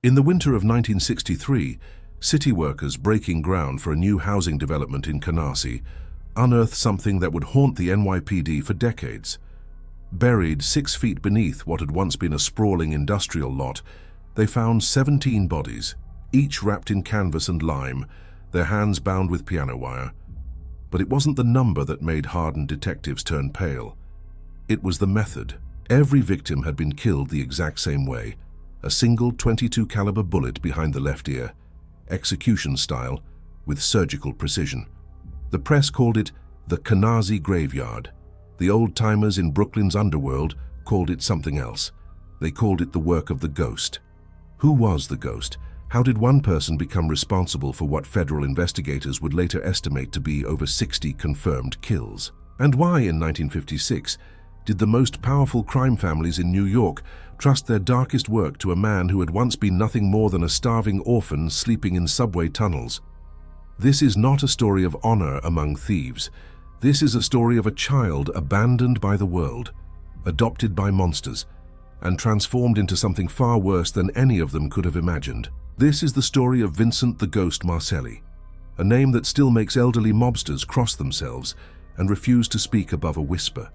In the winter of 1963, city workers breaking ground for a new housing development in Canarsie unearthed something that would haunt the NYPD for decades. Buried 6 feet beneath what had once been a sprawling industrial lot, they found 17 bodies, each wrapped in canvas and lime, their hands bound with piano wire. But it wasn't the number that made hardened detectives turn pale. It was the method. Every victim had been killed the exact same way. A single .22 caliber bullet behind the left ear, execution style, with surgical precision. The press called it the Canarsie Graveyard. The old-timers in Brooklyn's underworld called it something else. They called it the work of the ghost. Who was the ghost? How did one person become responsible for what federal investigators would later estimate to be over 60 confirmed kills? And why, in 1956, did the most powerful crime families in New York trust their darkest work to a man who had once been nothing more than a starving orphan sleeping in subway tunnels? This is not a story of honor among thieves. This is a story of a child abandoned by the world, adopted by monsters, and transformed into something far worse than any of them could have imagined. This is the story of Vincent the Ghost Marcelli, a name that still makes elderly mobsters cross themselves and refuse to speak above a whisper.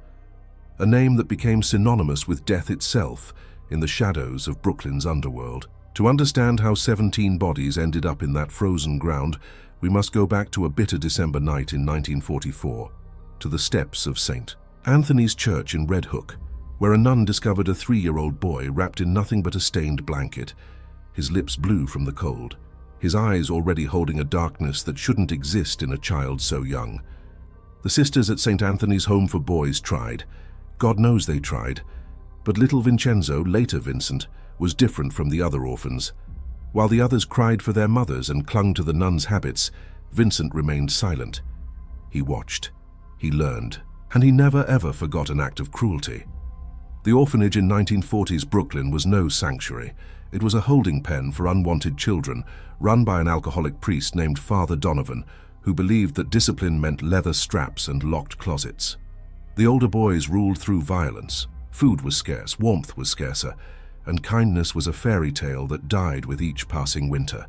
A name that became synonymous with death itself in the shadows of Brooklyn's underworld. To understand how 17 bodies ended up in that frozen ground, we must go back to a bitter December night in 1944, to the steps of St. Anthony's Church in Red Hook, where a nun discovered a 3-year-old boy wrapped in nothing but a stained blanket, his lips blue from the cold, his eyes already holding a darkness that shouldn't exist in a child so young. The sisters at St. Anthony's Home for Boys tried. God knows they tried. But little Vincenzo, later Vincent, was different from the other orphans. While the others cried for their mothers and clung to the nuns' habits, Vincent remained silent. He watched, he learned, and he never ever forgot an act of cruelty. The orphanage in 1940s Brooklyn was no sanctuary. It was a holding pen for unwanted children, run by an alcoholic priest named Father Donovan, who believed that discipline meant leather straps and locked closets. The older boys ruled through violence. Food was scarce, warmth was scarcer, and kindness was a fairy tale that died with each passing winter.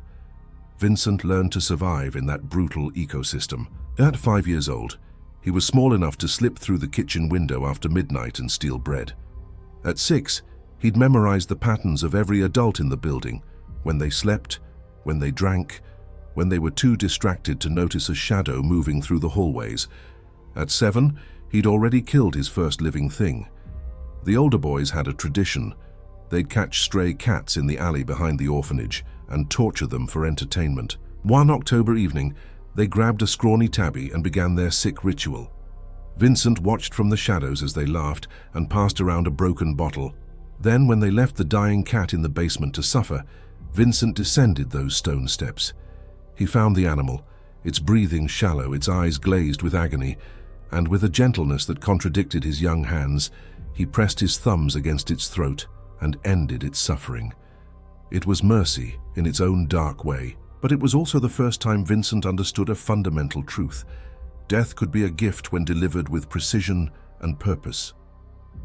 Vincent learned to survive in that brutal ecosystem. At 5 years old, he was small enough to slip through the kitchen window after midnight and steal bread. At 6, he'd memorized the patterns of every adult in the building, when they slept, when they drank, when they were too distracted to notice a shadow moving through the hallways. At 7, he'd already killed his first living thing. The older boys had a tradition. They'd catch stray cats in the alley behind the orphanage and torture them for entertainment. One October evening, they grabbed a scrawny tabby and began their sick ritual. Vincent watched from the shadows as they laughed and passed around a broken bottle. Then, when they left the dying cat in the basement to suffer, Vincent descended those stone steps. He found the animal, its breathing shallow, its eyes glazed with agony, and with a gentleness that contradicted his young hands, he pressed his thumbs against its throat and ended its suffering. It was mercy in its own dark way, but it was also the first time Vincent understood a fundamental truth. Death could be a gift when delivered with precision and purpose.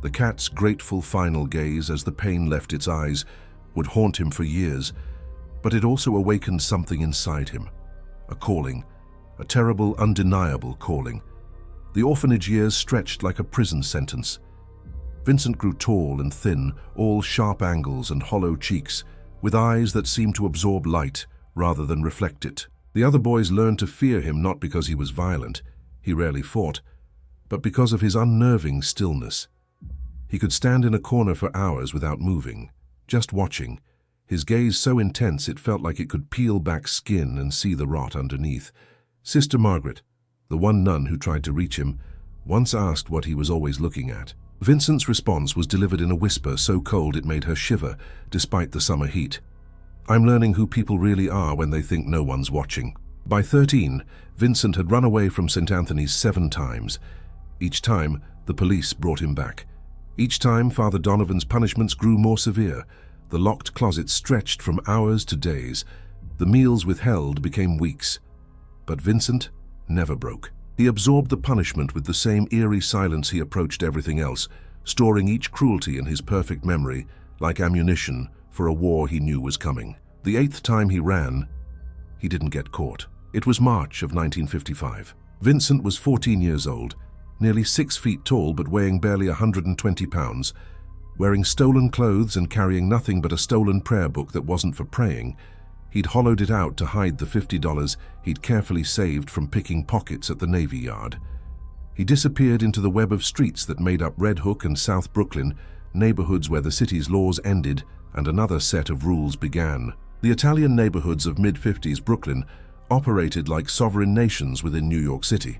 The cat's grateful final gaze as the pain left its eyes would haunt him for years, but it also awakened something inside him. A calling, a terrible, undeniable calling. The orphanage years stretched like a prison sentence. Vincent grew tall and thin, all sharp angles and hollow cheeks, with eyes that seemed to absorb light rather than reflect it. The other boys learned to fear him not because he was violent, he rarely fought, but because of his unnerving stillness. He could stand in a corner for hours without moving, just watching, his gaze so intense it felt like it could peel back skin and see the rot underneath. Sister Margaret, the one nun who tried to reach him, once asked what he was always looking at. Vincent's response was delivered in a whisper so cold it made her shiver, despite the summer heat. "I'm learning who people really are when they think no one's watching." By 13, Vincent had run away from St. Anthony's 7 times. Each time, the police brought him back. Each time, Father Donovan's punishments grew more severe. The locked closet stretched from hours to days. The meals withheld became weeks. But Vincent never broke. He absorbed the punishment with the same eerie silence he approached everything else, storing each cruelty in his perfect memory, like ammunition for a war he knew was coming. The 8th time he ran, he didn't get caught. It was March of 1955. Vincent was 14 years old, nearly 6 feet tall but weighing barely 120 pounds. Wearing stolen clothes and carrying nothing but a stolen prayer book that wasn't for praying, he'd hollowed it out to hide the $50 he'd carefully saved from picking pockets at the Navy Yard. He disappeared into the web of streets that made up Red Hook and South Brooklyn, neighborhoods where the city's laws ended and another set of rules began. The Italian neighborhoods of mid-50s Brooklyn operated like sovereign nations within New York City.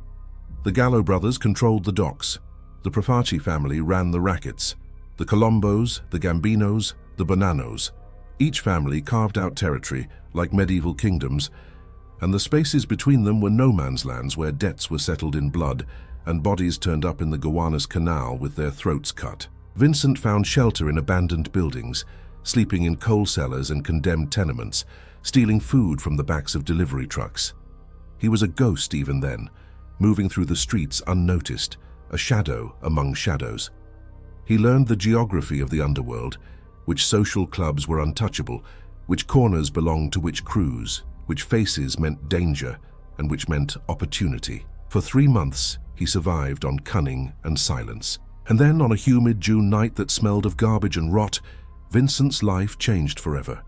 The Gallo brothers controlled the docks. The Profaci family ran the rackets. The Colombos, the Gambinos, the Bonanos. Each family carved out territory like medieval kingdoms, and the spaces between them were no man's lands where debts were settled in blood and bodies turned up in the Gowanus Canal with their throats cut. Vincent found shelter in abandoned buildings, sleeping in coal cellars and condemned tenements, stealing food from the backs of delivery trucks. He was a ghost even then, moving through the streets unnoticed, a shadow among shadows. He learned the geography of the underworld, which social clubs were untouchable, which corners belonged to which crews, which faces meant danger, and which meant opportunity. For 3 months, he survived on cunning and silence. And then, on a humid June night that smelled of garbage and rot, Vincent's life changed forever.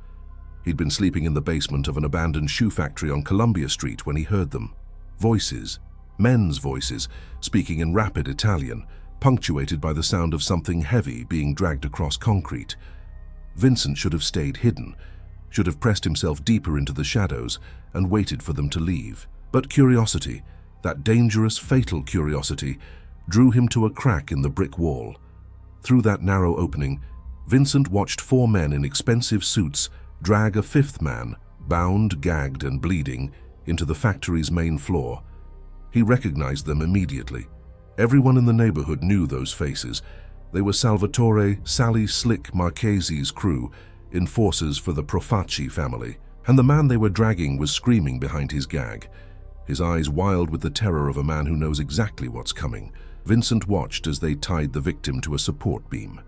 He'd been sleeping in the basement of an abandoned shoe factory on Columbia Street when he heard them. Voices, men's voices, speaking in rapid Italian, punctuated by the sound of something heavy being dragged across concrete. Vincent should have stayed hidden, should have pressed himself deeper into the shadows and waited for them to leave. But curiosity, that dangerous, fatal curiosity, drew him to a crack in the brick wall. Through that narrow opening, Vincent watched 4 men in expensive suits drag a 5th man, bound, gagged, and bleeding, into the factory's main floor. He recognized them immediately. Everyone in the neighborhood knew those faces. They were Salvatore Sally Slick Marchese's crew, enforcers for the Profaci family, and the man they were dragging was screaming behind his gag, his eyes wild with the terror of a man who knows exactly what's coming. Vincent watched as they tied the victim to a support beam.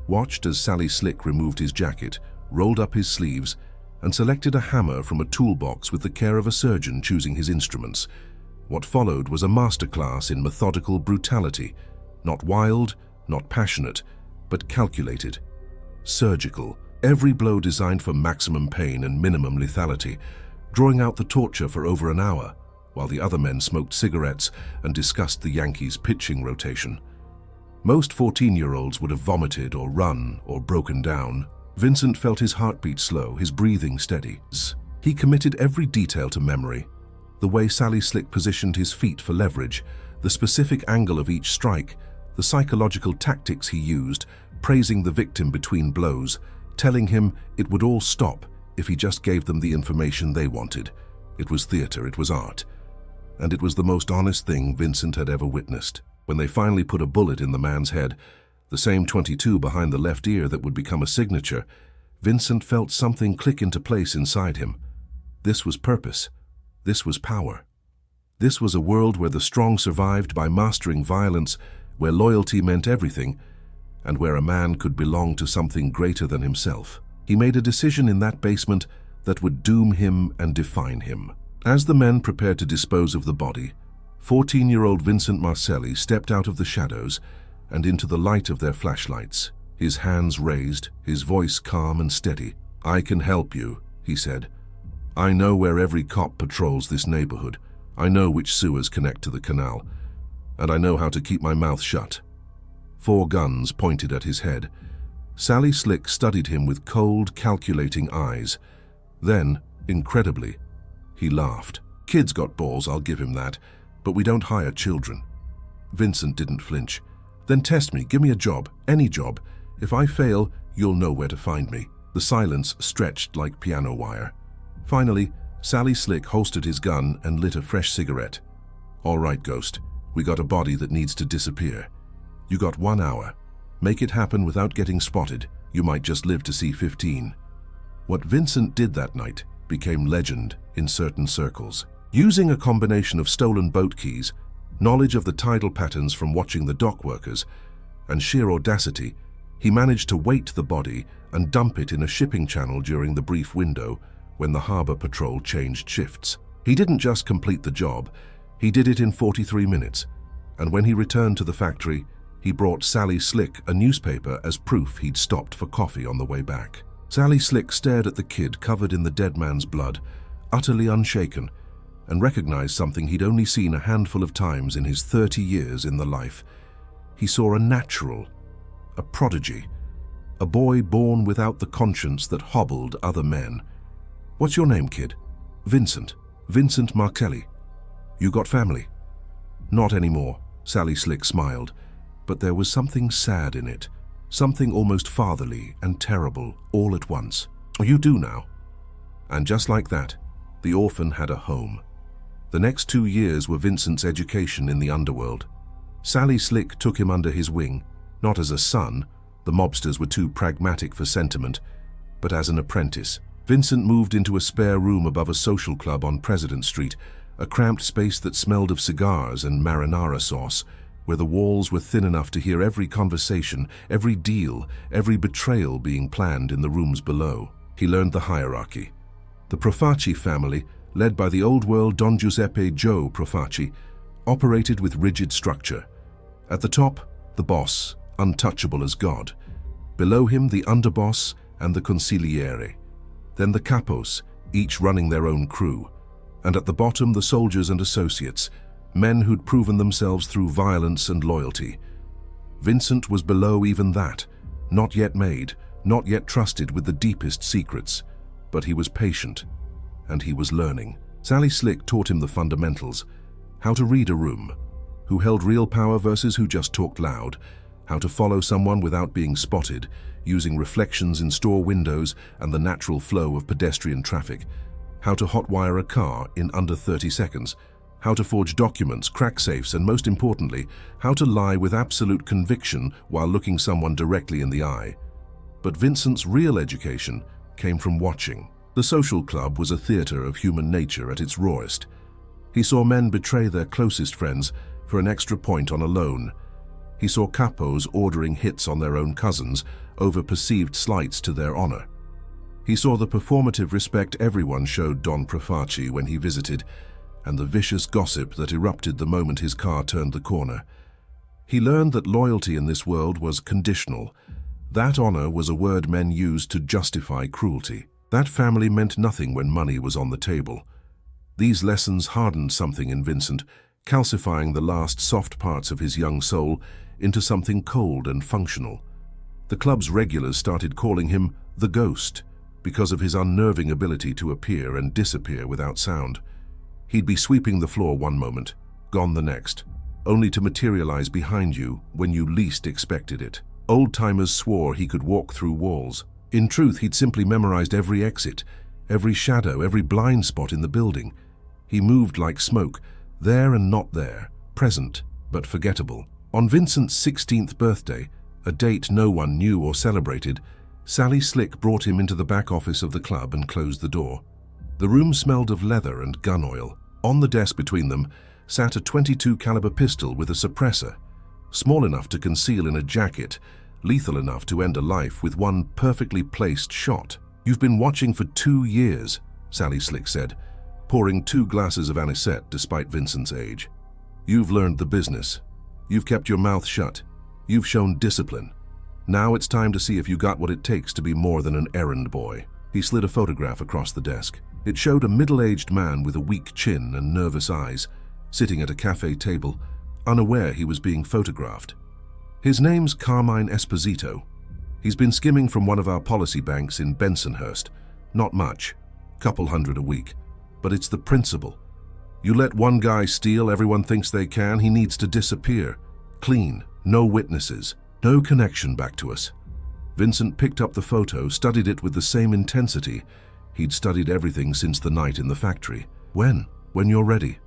Watched as Sally Slick removed his jacket, rolled up his sleeves, and selected a hammer from a toolbox with the care of a surgeon choosing his instruments. What followed was a masterclass in methodical brutality, not wild, not passionate, but calculated, surgical, every blow designed for maximum pain and minimum lethality, drawing out the torture for over an hour, while the other men smoked cigarettes and discussed the Yankees' pitching rotation. Most 14-year-olds would have vomited or run or broken down. Vincent felt his heartbeat slow, his breathing steady. He committed every detail to memory. The way Sally Slick positioned his feet for leverage, the specific angle of each strike, the psychological tactics he used, praising the victim between blows, telling him it would all stop if he just gave them the information they wanted. It was theater, it was art. And it was the most honest thing Vincent had ever witnessed. When they finally put a bullet in the man's head, the same .22 behind the left ear that would become a signature, Vincent felt something click into place inside him. This was purpose. This was power. This was a world where the strong survived by mastering violence, where loyalty meant everything, and where a man could belong to something greater than himself. He made a decision in that basement that would doom him and define him. As the men prepared to dispose of the body, 14-year-old Vincent Marcelli stepped out of the shadows and into the light of their flashlights, his hands raised, his voice calm and steady. "I can help you," he said. "I know where every cop patrols this neighborhood. I know which sewers connect to the canal, and I know how to keep my mouth shut." 4 guns pointed at his head. Sally Slick studied him with cold, calculating eyes. Then, incredibly, he laughed. "Kid's got balls, I'll give him that, but we don't hire children." Vincent didn't flinch. "Then test me, give me a job, any job. If I fail, you'll know where to find me." The silence stretched like piano wire. Finally, Sally Slick holstered his gun and lit a fresh cigarette. "All right, Ghost, we got a body that needs to disappear. You got 1 hour. Make it happen without getting spotted. You might just live to see 15. What Vincent did that night became legend in certain circles. Using a combination of stolen boat keys, knowledge of the tidal patterns from watching the dock workers, and sheer audacity, He managed to weight the body and dump it in a shipping channel during the brief window when the harbor patrol changed shifts. He didn't just complete the job, he did it in 43 minutes. And when he returned to the factory, he brought Sally Slick a newspaper as proof he'd stopped for coffee on the way back. Sally Slick stared at the kid covered in the dead man's blood, utterly unshaken, and recognized something he'd only seen a handful of times in his 30 years in the life. He saw a natural, a prodigy, a boy born without the conscience that hobbled other men. "What's your name, kid?" "Vincent. Vincent Martelli. You got family?" "Not anymore," Sally Slick smiled, but there was something sad in it, something almost fatherly and terrible all at once. "You do now." And just like that, the orphan had a home. The next 2 years were Vincent's education in the underworld. Sally Slick took him under his wing, not as a son, the mobsters were too pragmatic for sentiment, but as an apprentice. Vincent moved into a spare room above a social club on President Street, a cramped space that smelled of cigars and marinara sauce, where the walls were thin enough to hear every conversation, every deal, every betrayal being planned in the rooms below. He learned the hierarchy. The Profaci family, led by the old-world Don Giuseppe Joe Profaci, operated with rigid structure. At the top, the boss, untouchable as God. Below him, the underboss and the consigliere. Then the capos, each running their own crew. And at the bottom, the soldiers and associates, men who'd proven themselves through violence and loyalty. Vincent was below even that, not yet made, not yet trusted with the deepest secrets. But he was patient, and he was learning. Sally Slick taught him the fundamentals: how to read a room, who held real power versus who just talked loud, how to follow someone without being spotted, using reflections in store windows and the natural flow of pedestrian traffic, how to hotwire a car in under 30 seconds, how to forge documents, crack safes, and most importantly, how to lie with absolute conviction while looking someone directly in the eye. But Vincent's real education came from watching. The social club was a theater of human nature at its rawest. He saw men betray their closest friends for an extra point on a loan. He saw capos ordering hits on their own cousins over perceived slights to their honor. He saw the performative respect everyone showed Don Profaci when he visited, and the vicious gossip that erupted the moment his car turned the corner. He learned that loyalty in this world was conditional. That honor was a word men used to justify cruelty. That family meant nothing when money was on the table. These lessons hardened something in Vincent, calcifying the last soft parts of his young soul into something cold and functional. The club's regulars started calling him the Ghost because of his unnerving ability to appear and disappear without sound. He'd be sweeping the floor one moment, gone the next, only to materialize behind you when you least expected it. Old-timers swore he could walk through walls. In truth, he'd simply memorized every exit, every shadow, every blind spot in the building. He moved like smoke, there and not there, present but forgettable. On Vincent's 16th birthday, a date no one knew or celebrated, Sally Slick brought him into the back office of the club and closed the door. The room smelled of leather and gun oil. On the desk between them sat a .22 caliber pistol with a suppressor, small enough to conceal in a jacket, lethal enough to end a life with one perfectly placed shot. "You've been watching for 2 years, Sally Slick said, pouring 2 glasses of anisette despite Vincent's age. "You've learned the business. You've kept your mouth shut. You've shown discipline. Now it's time to see if you got what it takes to be more than an errand boy." He slid a photograph across the desk. It showed a middle-aged man with a weak chin and nervous eyes, sitting at a cafe table, unaware he was being photographed. "His name's Carmine Esposito. He's been skimming from one of our policy banks in Bensonhurst. Not much, couple hundred a week. But it's the principle. You let one guy steal, everyone thinks they can, he needs to disappear. Clean, no witnesses, no connection back to us." Vincent picked up the photo, studied it with the same intensity. He'd studied everything since the night in the factory. "When? When you're ready.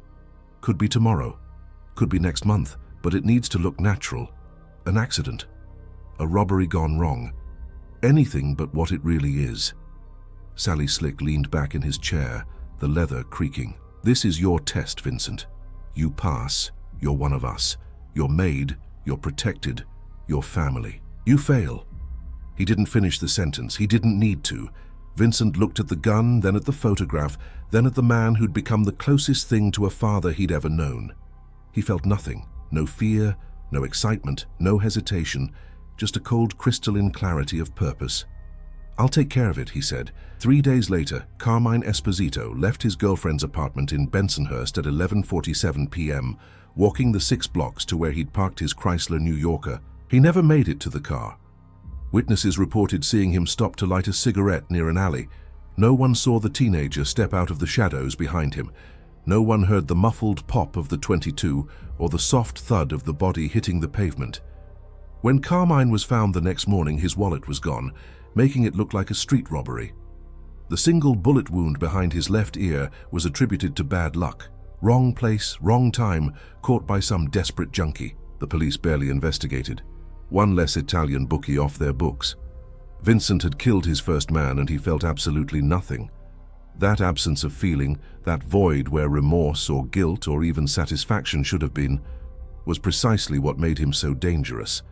Could be tomorrow. Could be next month, but it needs to look natural. An accident. A robbery gone wrong. Anything but what it really is." Sally Slick leaned back in his chair, the leather creaking. "This is your test, Vincent. You pass, you're one of us. You're made, you're protected, you're family. You fail, He didn't finish the sentence. He didn't need to. Vincent looked at the gun, then at the photograph, then at the man who'd become the closest thing to a father he'd ever known. He felt nothing. No fear, no excitement, no hesitation, just a cold crystalline clarity of purpose. "I'll take care of it," he said. 3 days later, Carmine Esposito left his girlfriend's apartment in Bensonhurst at 11:47 p.m., walking the 6 blocks to where he'd parked his Chrysler New Yorker. He never made it to the car. Witnesses reported seeing him stop to light a cigarette near an alley. No one saw the teenager step out of the shadows behind him. No one heard the muffled pop of the .22 or the soft thud of the body hitting the pavement. When Carmine was found the next morning, his wallet was gone, making it look like a street robbery. The single bullet wound behind his left ear was attributed to bad luck. Wrong place, wrong time, caught by some desperate junkie. The police barely investigated. One less Italian bookie off their books. Vincent had killed his first man and he felt absolutely nothing. That absence of feeling, that void where remorse or guilt or even satisfaction should have been, was precisely what made him so dangerous.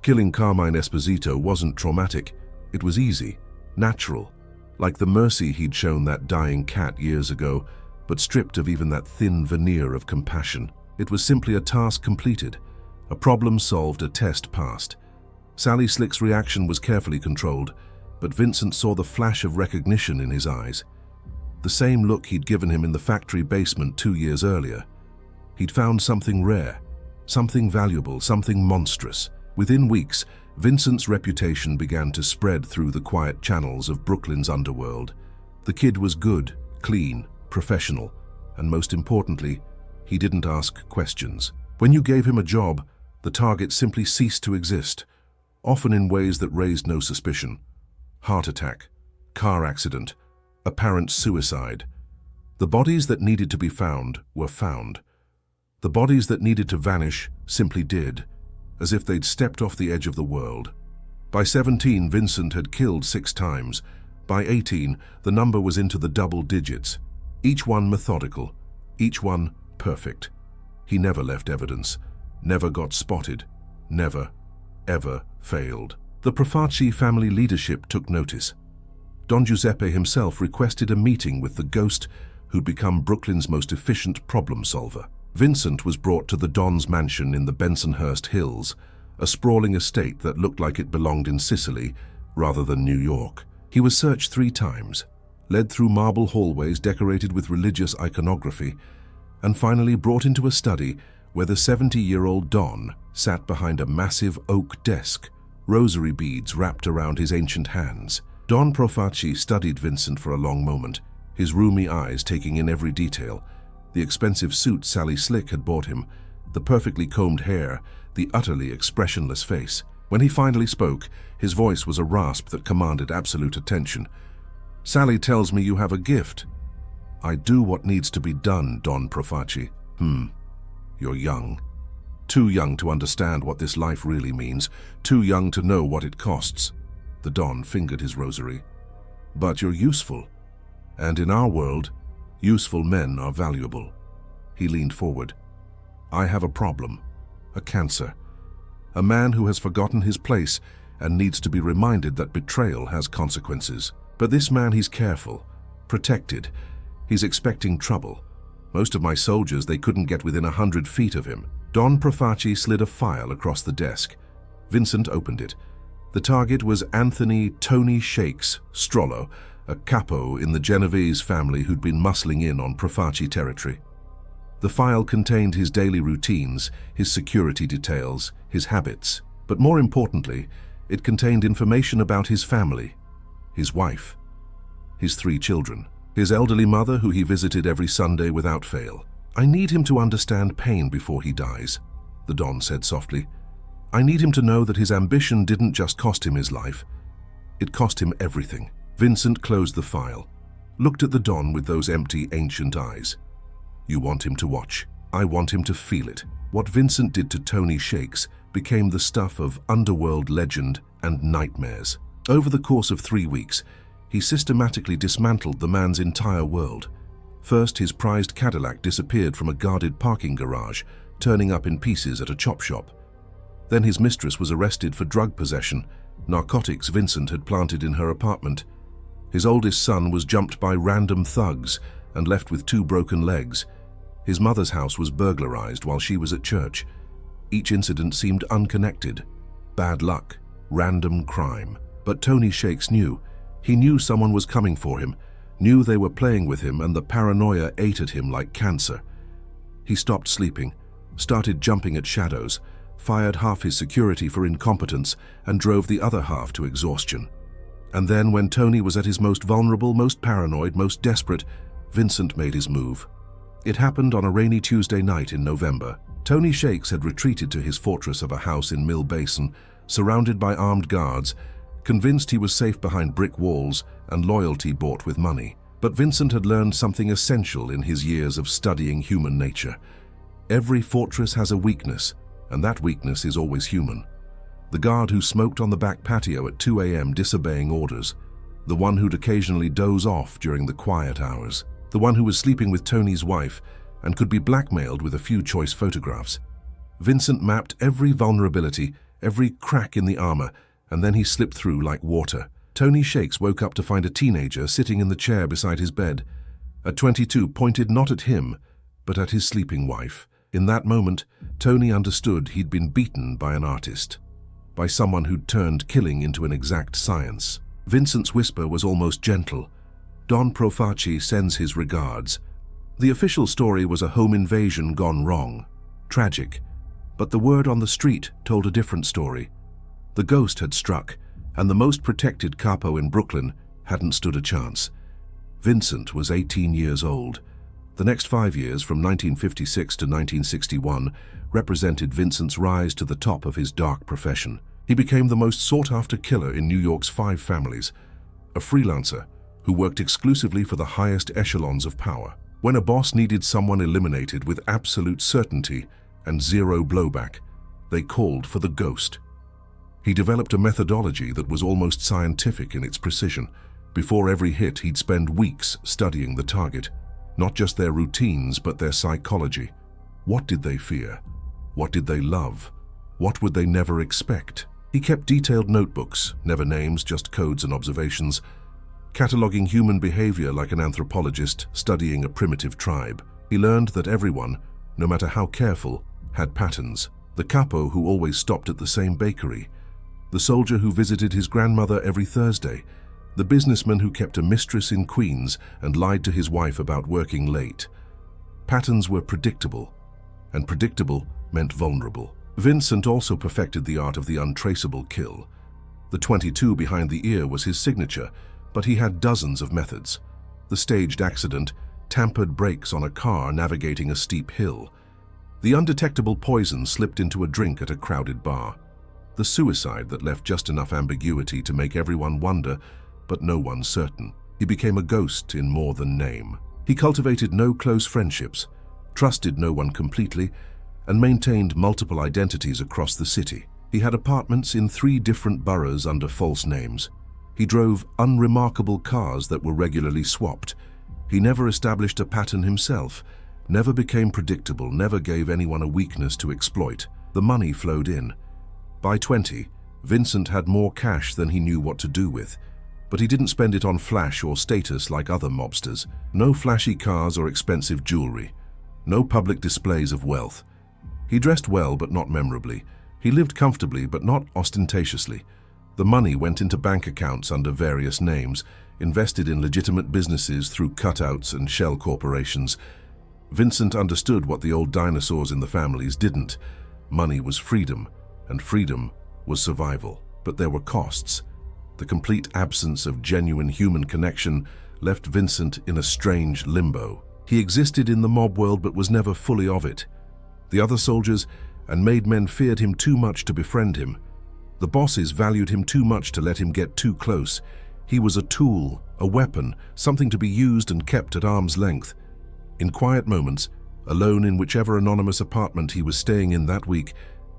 Killing Carmine Esposito wasn't traumatic. It was easy, natural, like the mercy he'd shown that dying cat years ago, but stripped of even that thin veneer of compassion. It was simply a task completed, a problem solved, a test passed. Sally Slick's reaction was carefully controlled, but Vincent saw the flash of recognition in his eyes. The same look he'd given him in the factory basement 2 years earlier. He'd found something rare, something valuable, something monstrous. Within weeks, Vincent's reputation began to spread through the quiet channels of Brooklyn's underworld. The kid was good, clean, professional, and most importantly, he didn't ask questions. When you gave him a job, the target simply ceased to exist, often in ways that raised no suspicion. Heart attack, car accident, apparent suicide. The bodies that needed to be found were found. The bodies that needed to vanish simply did, as if they'd stepped off the edge of the world. By 17, Vincent had killed 6 times. By 18, the number was into the double digits. Each one methodical, each one perfect. He never left evidence, never got spotted, never, ever failed. The Profaci family leadership took notice. Don Giuseppe himself requested a meeting with the ghost who'd become Brooklyn's most efficient problem solver. Vincent was brought to the Don's mansion in the Bensonhurst Hills, a sprawling estate that looked like it belonged in Sicily rather than New York. He was searched 3 times, led through marble hallways decorated with religious iconography, and finally brought into a study where the 70-year-old Don sat behind a massive oak desk, rosary beads wrapped around his ancient hands. Don Profaci studied Vincent for a long moment, his roomy eyes taking in every detail: the expensive suit Sally Slick had bought him, the perfectly combed hair, the utterly expressionless face. When he finally spoke, his voice was a rasp that commanded absolute attention. "Sally tells me you have a gift." "I do what needs to be done, Don Profaci." You're young. Too young to understand what this life really means, too young to know what it costs." The Don fingered his rosary. "But you're useful. And in our world, useful men are valuable." He leaned forward. "I have a problem. A cancer. A man who has forgotten his place and needs to be reminded that betrayal has consequences. But this man, he's careful, protected. He's expecting trouble. Most of my soldiers, they couldn't get within 100 feet of him." Don Profaci slid a file across the desk. Vincent opened it. The target was Anthony "Tony" Shakes Strollo, a capo in the Genovese family who'd been muscling in on Profaci territory. The file contained his daily routines, his security details, his habits. But more importantly, it contained information about his family, his wife, his 3 children, his elderly mother who he visited every Sunday without fail. "I need him to understand pain before he dies," the Don said softly. "I need him to know that his ambition didn't just cost him his life. It cost him everything." Vincent closed the file, looked at the Don with those empty, ancient eyes. "You want him to watch. I want him to feel it." What Vincent did to Tony Shakes became the stuff of underworld legend and nightmares. Over the course of 3 weeks, he systematically dismantled the man's entire world. First, his prized Cadillac disappeared from a guarded parking garage, turning up in pieces at a chop shop. Then his mistress was arrested for drug possession, narcotics Vincent had planted in her apartment. His oldest son was jumped by random thugs and left with 2 broken legs. His mother's house was burglarized while she was at church. Each incident seemed unconnected. Bad luck, random crime. But Tony Shakes knew. He knew someone was coming for him, knew they were playing with him, and the paranoia ate at him like cancer. He stopped sleeping, started jumping at shadows, fired half his security for incompetence, and drove the other half to exhaustion. And then, when Tony was at his most vulnerable, most paranoid, most desperate, Vincent made his move. It happened on a rainy Tuesday night in November. Tony Shakes had retreated to his fortress of a house in Mill Basin, surrounded by armed guards, convinced he was safe behind brick walls and loyalty bought with money. But Vincent had learned something essential in his years of studying human nature. Every fortress has a weakness, and that weakness is always human. The guard who smoked on the back patio at 2 a.m. disobeying orders, the one who'd occasionally doze off during the quiet hours, the one who was sleeping with Tony's wife and could be blackmailed with a few choice photographs. Vincent mapped every vulnerability, every crack in the armor, and then he slipped through like water. Tony Shakes woke up to find a teenager sitting in the chair beside his bed. At 22, pointed not at him, but at his sleeping wife. In that moment, Tony understood he'd been beaten by an artist, by someone who'd turned killing into an exact science. Vincent's whisper was almost gentle. Don Profaci sends his regards. The official story was a home invasion gone wrong. Tragic. But the word on the street told a different story. The ghost had struck, and the most protected capo in Brooklyn hadn't stood a chance. Vincent was 18 years old. The next 5 years, from 1956 to 1961, represented Vincent's rise to the top of his dark profession. He became the most sought-after killer in New York's 5 families, a freelancer who worked exclusively for the highest echelons of power. When a boss needed someone eliminated with absolute certainty and zero blowback, they called for the ghost. He developed a methodology that was almost scientific in its precision. Before every hit, he'd spend weeks studying the target, not just their routines, but their psychology. What did they fear? What did they love? What would they never expect? He kept detailed notebooks, never names, just codes and observations, cataloging human behavior like an anthropologist studying a primitive tribe. He learned that everyone, no matter how careful, had patterns. The capo who always stopped at the same bakery, the soldier who visited his grandmother every Thursday, the businessman who kept a mistress in Queens and lied to his wife about working late. Patterns were predictable, and predictable meant vulnerable. Vincent also perfected the art of the untraceable kill. The 22 behind the ear was his signature, but he had dozens of methods. The staged accident, tampered brakes on a car navigating a steep hill. The undetectable poison slipped into a drink at a crowded bar. The suicide that left just enough ambiguity to make everyone wonder, but no one certain. He became a ghost in more than name. He cultivated no close friendships, trusted no one completely, and maintained multiple identities across the city. He had apartments in 3 different boroughs under false names. He drove unremarkable cars that were regularly swapped. He never established a pattern himself, never became predictable, never gave anyone a weakness to exploit. The money flowed in. By 20, Vincent had more cash than he knew what to do with, but he didn't spend it on flash or status like other mobsters. No flashy cars or expensive jewelry. No public displays of wealth. He dressed well but not memorably. He lived comfortably but not ostentatiously. The money went into bank accounts under various names, invested in legitimate businesses through cutouts and shell corporations. Vincent understood what the old dinosaurs in the families didn't. Money was freedom, and freedom was survival. But there were costs. The complete absence of genuine human connection left Vincent in a strange limbo. He existed in the mob world but was never fully of it. The other soldiers and made men feared him too much to befriend him. The bosses valued him too much to let him get too close. He was a tool, a weapon, something to be used and kept at arm's length. In quiet moments, alone in whichever anonymous apartment he was staying in that week,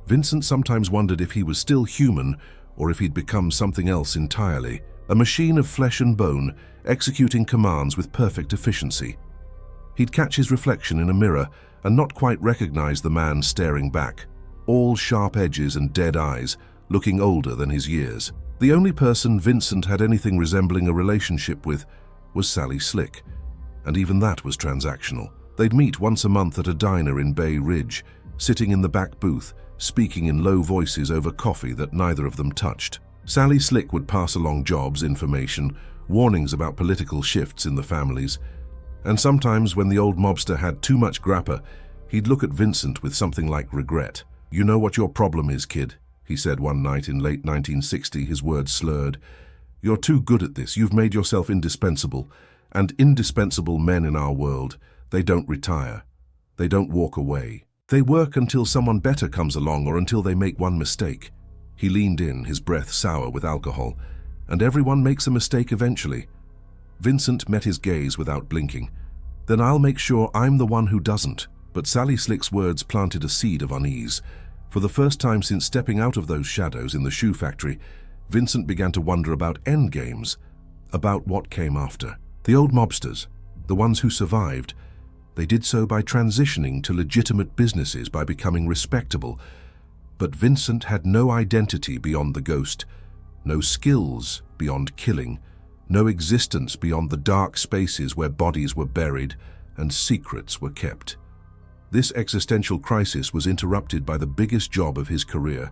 Vincent sometimes wondered if he was still human or if he'd become something else entirely. A machine of flesh and bone, executing commands with perfect efficiency. He'd catch his reflection in a mirror and not quite recognize the man staring back. All sharp edges and dead eyes, looking older than his years. The only person Vincent had anything resembling a relationship with was Sally Slick, and even that was transactional. They'd meet once a month at a diner in Bay Ridge, sitting in the back booth, speaking in low voices over coffee that neither of them touched. Sally Slick would pass along jobs, information, warnings about political shifts in the families, and sometimes when the old mobster had too much grappa, he'd look at Vincent with something like regret. "You know what your problem is, kid," he said one night in late 1960, his words slurred. "You're too good at this. You've made yourself indispensable. And indispensable men in our world, they don't retire. They don't walk away. They work until someone better comes along or until they make one mistake." He leaned in, his breath sour with alcohol. "And everyone makes a mistake eventually." Vincent met his gaze without blinking. "Then I'll make sure I'm the one who doesn't." But Sally Slick's words planted a seed of unease. For the first time since stepping out of those shadows in the shoe factory, Vincent began to wonder about endgames, about what came after. The old mobsters, the ones who survived, they did so by transitioning to legitimate businesses, by becoming respectable. But Vincent had no identity beyond the ghost, no skills beyond killing, no existence beyond the dark spaces where bodies were buried and secrets were kept. This existential crisis was interrupted by the biggest job of his career,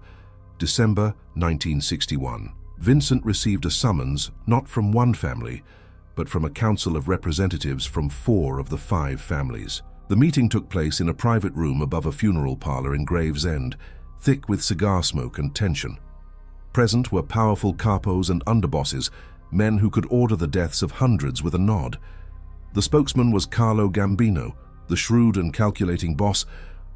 December 1961. Vincent received a summons not from one family, but from a council of representatives from 4 of the 5 families. The meeting took place in a private room above a funeral parlor in Gravesend, thick with cigar smoke and tension. Present were powerful capos and underbosses, men who could order the deaths of hundreds with a nod. The spokesman was Carlo Gambino, the shrewd and calculating boss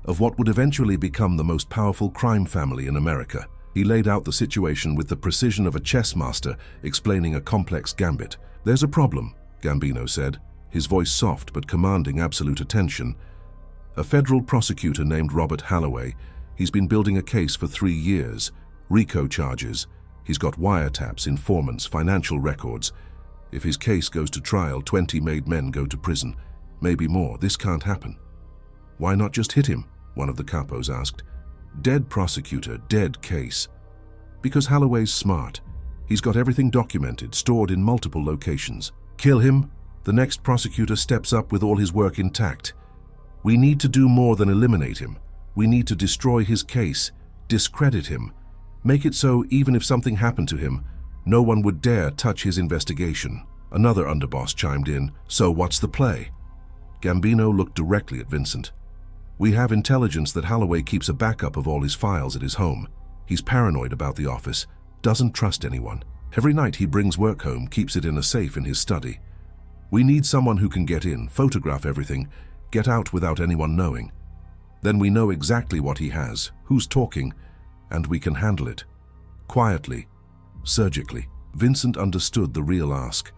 of what would eventually become the most powerful crime family in America. He laid out the situation with the precision of a chess master explaining a complex gambit. "There's a problem," Gambino said, his voice soft but commanding absolute attention. "A federal prosecutor named Robert Holloway. He's been building a case for 3 years. RICO charges. He's got wiretaps, informants, financial records. If his case goes to trial, 20 made men go to prison. Maybe more. This can't happen." "Why not just hit him?" one of the capos asked. "Dead prosecutor, dead case." "Because Holloway's smart. He's got everything documented, stored in multiple locations. Kill him, the next prosecutor steps up with all his work intact. We need to do more than eliminate him. We need to destroy his case, discredit him, make it so even if something happened to him, no one would dare touch his investigation." Another underboss chimed in, "So what's the play?" Gambino looked directly at Vincent. "We have intelligence that Holloway keeps a backup of all his files at his home. He's paranoid about the office, doesn't trust anyone. Every night he brings work home, keeps it in a safe in his study. We need someone who can get in, photograph everything, get out without anyone knowing. Then we know exactly what he has, who's talking, and we can handle it. Quietly, surgically." Vincent understood the real ask.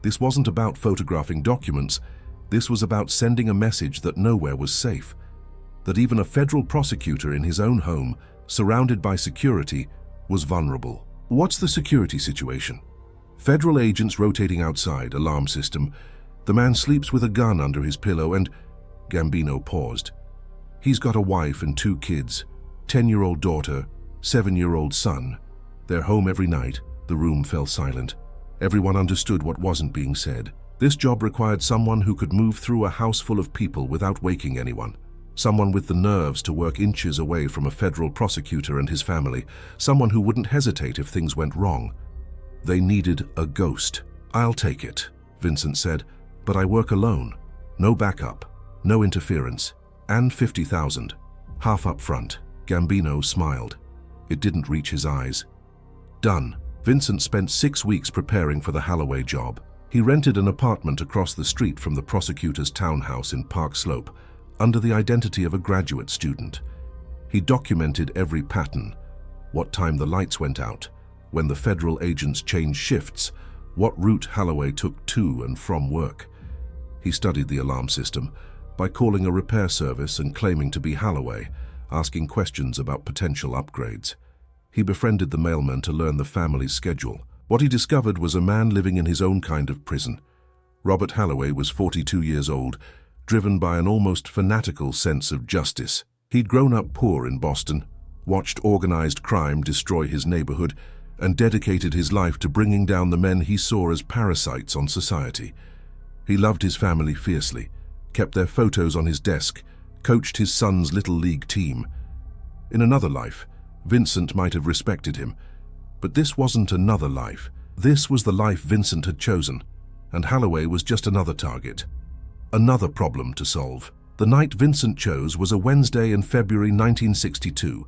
This wasn't about photographing documents. This was about sending a message that nowhere was safe, that even a federal prosecutor in his own home, surrounded by security, was vulnerable. "What's the security situation?" "Federal agents rotating outside, alarm system. The man sleeps with a gun under his pillow and—" Gambino paused. "He's got a wife and 2 kids, 10-year-old daughter, 7-year-old son. They're home every night." The room fell silent. Everyone understood what wasn't being said. This job required someone who could move through a house full of people without waking anyone. Someone with the nerves to work inches away from a federal prosecutor and his family. Someone who wouldn't hesitate if things went wrong. They needed a ghost. "I'll take it," Vincent said, "but I work alone. No backup, no interference, and 50,000. Half up front." Gambino smiled. It didn't reach his eyes. "Done." Vincent spent 6 weeks preparing for the Holloway job. He rented an apartment across the street from the prosecutor's townhouse in Park Slope, under the identity of a graduate student. He documented every pattern, what time the lights went out, when the federal agents changed shifts, what route Holloway took to and from work. He studied the alarm system by calling a repair service and claiming to be Holloway, asking questions about potential upgrades. He befriended the mailman to learn the family's schedule. What he discovered was a man living in his own kind of prison. Robert Holloway was 42 years old, driven by an almost fanatical sense of justice. He'd grown up poor in Boston, watched organized crime destroy his neighborhood, and dedicated his life to bringing down the men he saw as parasites on society. He loved his family fiercely, kept their photos on his desk, coached his son's little league team. In another life, Vincent might have respected him, but this wasn't another life. This was the life Vincent had chosen, and Holloway was just another target. Another problem to solve. The night Vincent chose was a Wednesday in February 1962.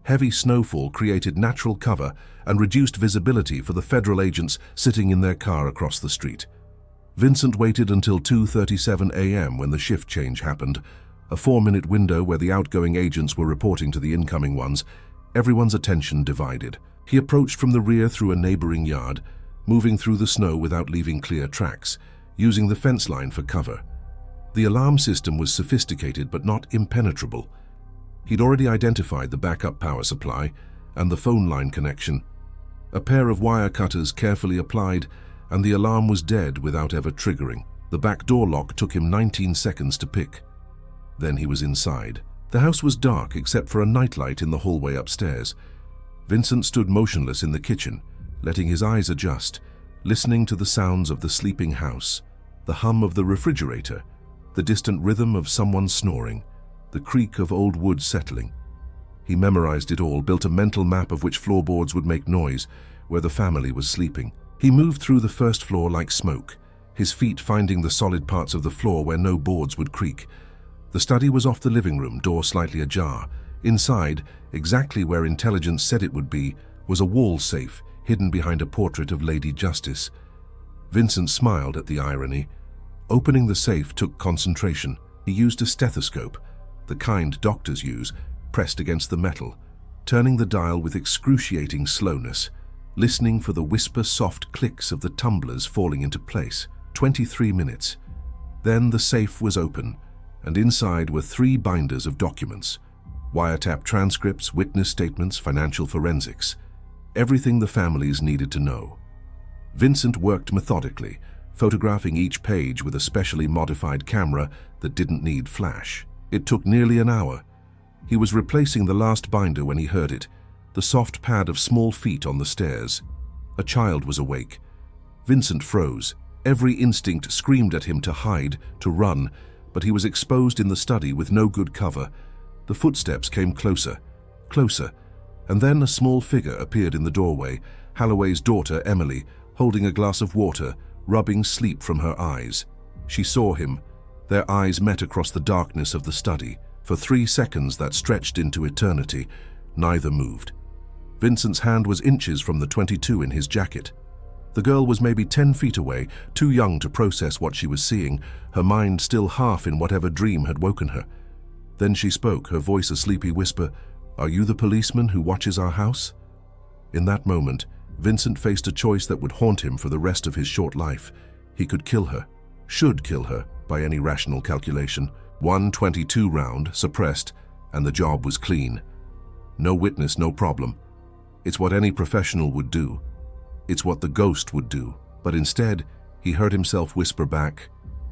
Heavy snowfall created natural cover and reduced visibility for the federal agents sitting in their car across the street. Vincent waited until 2:37 a.m. when the shift change happened, a 4-minute window where the outgoing agents were reporting to the incoming ones. Everyone's attention divided. He approached from the rear through a neighboring yard, moving through the snow without leaving clear tracks, using the fence line for cover. The alarm system was sophisticated but not impenetrable. He'd already identified the backup power supply and the phone line connection. A pair of wire cutters carefully applied, and the alarm was dead without ever triggering. The back door lock took him 19 seconds to pick. Then he was inside. The house was dark except for a nightlight in the hallway upstairs. Vincent stood motionless in the kitchen, letting his eyes adjust, listening to the sounds of the sleeping house, the hum of the refrigerator, the distant rhythm of someone snoring, the creak of old wood settling. He memorized it all, built a mental map of which floorboards would make noise, where the family was sleeping. He moved through the first floor like smoke, his feet finding the solid parts of the floor where no boards would creak. The study was off the living room, door slightly ajar. Inside, exactly where intelligence said it would be, was a wall safe hidden behind a portrait of Lady Justice. Vincent smiled at the irony. Opening the safe took concentration. He used a stethoscope, the kind doctors use, pressed against the metal, turning the dial with excruciating slowness, listening for the whisper-soft clicks of the tumblers falling into place. 23 minutes. Then the safe was open, and inside were 3 binders of documents: wiretap transcripts, witness statements, financial forensics. Everything the families needed to know. Vincent worked methodically, photographing each page with a specially modified camera that didn't need flash. It took nearly an hour. He was replacing the last binder when he heard it, the soft pad of small feet on the stairs. A child was awake. Vincent froze. Every instinct screamed at him to hide, to run, but he was exposed in the study with no good cover. The footsteps came closer, closer, and then a small figure appeared in the doorway, Holloway's daughter, Emily, holding a glass of water, rubbing sleep from her eyes. She saw him. Their eyes met across the darkness of the study. For 3 seconds that stretched into eternity, neither moved. Vincent's hand was inches from the .22 in his jacket. The girl was maybe 10 feet away, too young to process what she was seeing, her mind still half in whatever dream had woken her. Then she spoke, her voice a sleepy whisper, "Are you the policeman who watches our house?" In that moment, Vincent faced a choice that would haunt him for the rest of his short life. He could kill her, should kill her, by any rational calculation. 122 round, suppressed, and the job was clean. No witness, no problem. It's what any professional would do. It's what the ghost would do. But instead, he heard himself whisper back,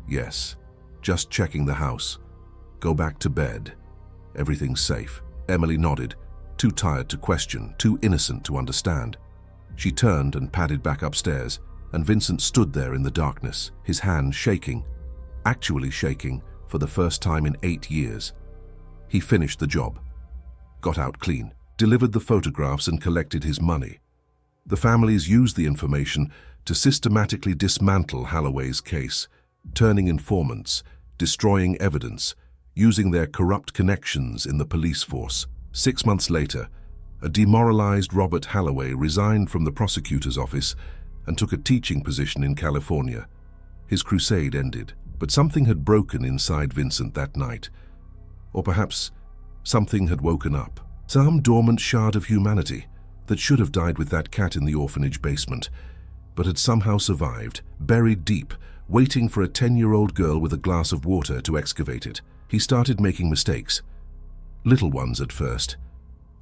"Yes, just checking the house. Go back to bed. Everything's safe." Emily nodded, too tired to question, too innocent to understand. She turned and padded back upstairs, and Vincent stood there in the darkness, his hand shaking, actually shaking for the first time in 8 years. He finished the job, got out clean, delivered the photographs and collected his money. The families used the information to systematically dismantle Holloway's case, turning informants, destroying evidence, using their corrupt connections in the police force. 6 months later, a demoralized Robert Holloway resigned from the prosecutor's office and took a teaching position in California. His crusade ended, but something had broken inside Vincent that night. Or perhaps something had woken up. Some dormant shard of humanity that should have died with that cat in the orphanage basement, but had somehow survived, buried deep, waiting for a 10-year-old girl with a glass of water to excavate it. He started making mistakes. Little ones at first.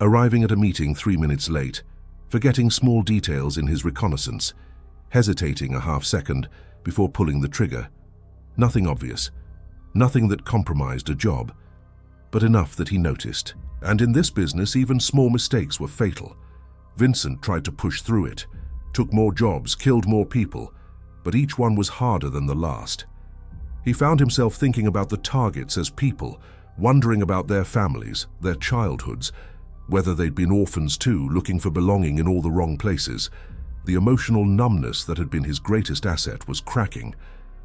Arriving at a meeting 3 minutes late, forgetting small details in his reconnaissance, hesitating a half-second before pulling the trigger. Nothing obvious, nothing that compromised a job, but enough that he noticed. And in this business, even small mistakes were fatal. Vincent tried to push through it, took more jobs, killed more people, but each one was harder than the last. He found himself thinking about the targets as people, wondering about their families, their childhoods, whether they'd been orphans too, looking for belonging in all the wrong places. The emotional numbness that had been his greatest asset was cracking,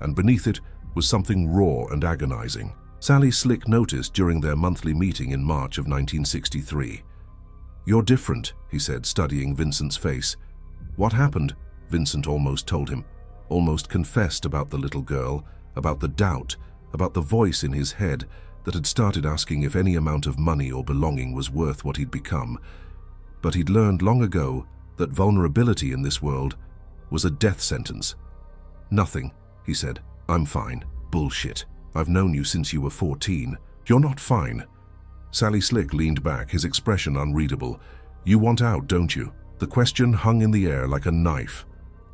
and beneath it was something raw and agonizing. Sally Slick noticed during their monthly meeting in March of 1963. "You're different," he said, studying Vincent's face. "What happened?" Vincent almost told him, almost confessed about the little girl, about the doubt, about the voice in his head that had started asking if any amount of money or belonging was worth what he'd become. But he'd learned long ago that vulnerability in this world was a death sentence. "Nothing," he said. "I'm fine." "Bullshit. I've known you since you were 14. You're not fine." Sally Slick leaned back, his expression unreadable. "You want out, don't you?" The question hung in the air like a knife.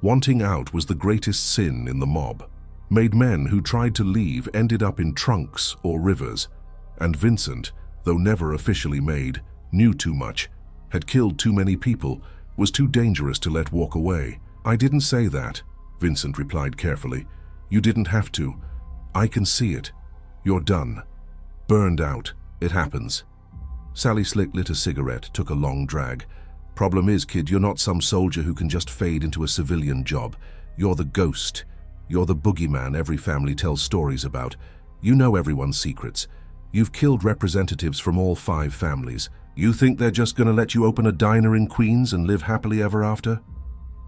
Wanting out was the greatest sin in the mob. Made men who tried to leave ended up in trunks or rivers. And Vincent, though never officially made, knew too much, had killed too many people, was too dangerous to let walk away. "I didn't say that," Vincent replied carefully. "You didn't have to. I can see it. You're done. Burned out. It happens." Sally Slick lit a cigarette, took a long drag. "Problem is, kid, you're not some soldier who can just fade into a civilian job. You're the ghost. You're the boogeyman every family tells stories about. You know everyone's secrets. You've killed representatives from all 5 families. You think they're just going to let you open a diner in Queens and live happily ever after?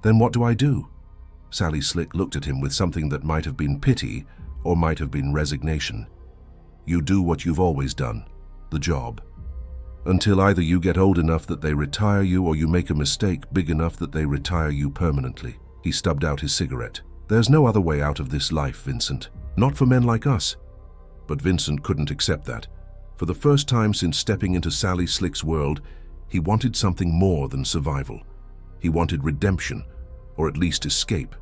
Then what do I do?" Sally Slick looked at him with something that might have been pity or might have been resignation. "You do what you've always done, the job. Until either you get old enough that they retire you or you make a mistake big enough that they retire you permanently." He stubbed out his cigarette. "There's no other way out of this life, Vincent. Not for men like us." But Vincent couldn't accept that. For the first time since stepping into Sally Slick's world, he wanted something more than survival. He wanted redemption, or at least escape.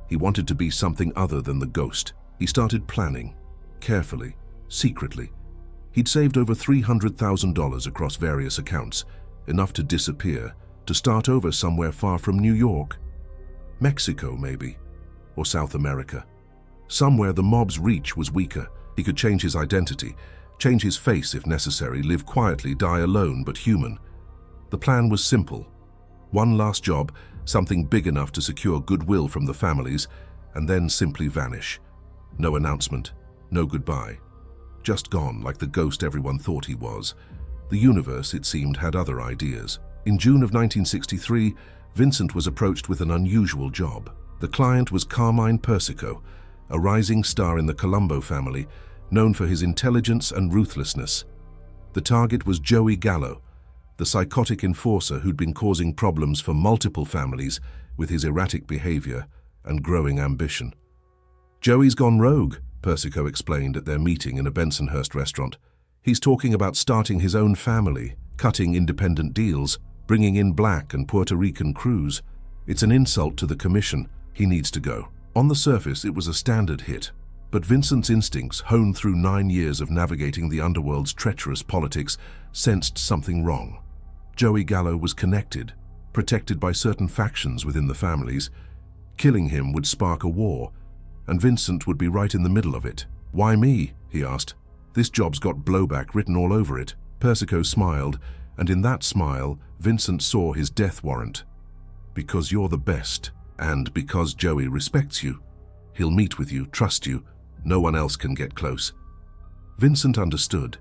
He wanted to be something other than the ghost. He started planning, carefully, secretly. He'd saved over $300,000 across various accounts, enough to disappear, to start over somewhere far from New York. Mexico, maybe, or South America. Somewhere the mob's reach was weaker. He could change his identity, change his face if necessary, live quietly, die alone but human. The plan was simple. One last job, something big enough to secure goodwill from the families, and then simply vanish. No announcement, no goodbye. Just gone like the ghost everyone thought he was. The universe, it seemed, had other ideas. In June of 1963, Vincent was approached with an unusual job. The client was Carmine Persico, a rising star in the Colombo family, known for his intelligence and ruthlessness. The target was Joey Gallo, the psychotic enforcer who'd been causing problems for multiple families with his erratic behavior and growing ambition. "Joey's gone rogue," Persico explained at their meeting in a Bensonhurst restaurant. "He's talking about starting his own family, cutting independent deals, bringing in black and Puerto Rican crews. It's an insult to the commission. He needs to go." On the surface, it was a standard hit, but Vincent's instincts, honed through 9 years of navigating the underworld's treacherous politics, sensed something wrong. Joey Gallo was connected, protected by certain factions within the families. Killing him would spark a war, and Vincent would be right in the middle of it. "Why me?" he asked. "This job's got blowback written all over it." Persico smiled, and in that smile, Vincent saw his death warrant. "Because you're the best, and because Joey respects you. He'll meet with you, trust you. No one else can get close." Vincent understood.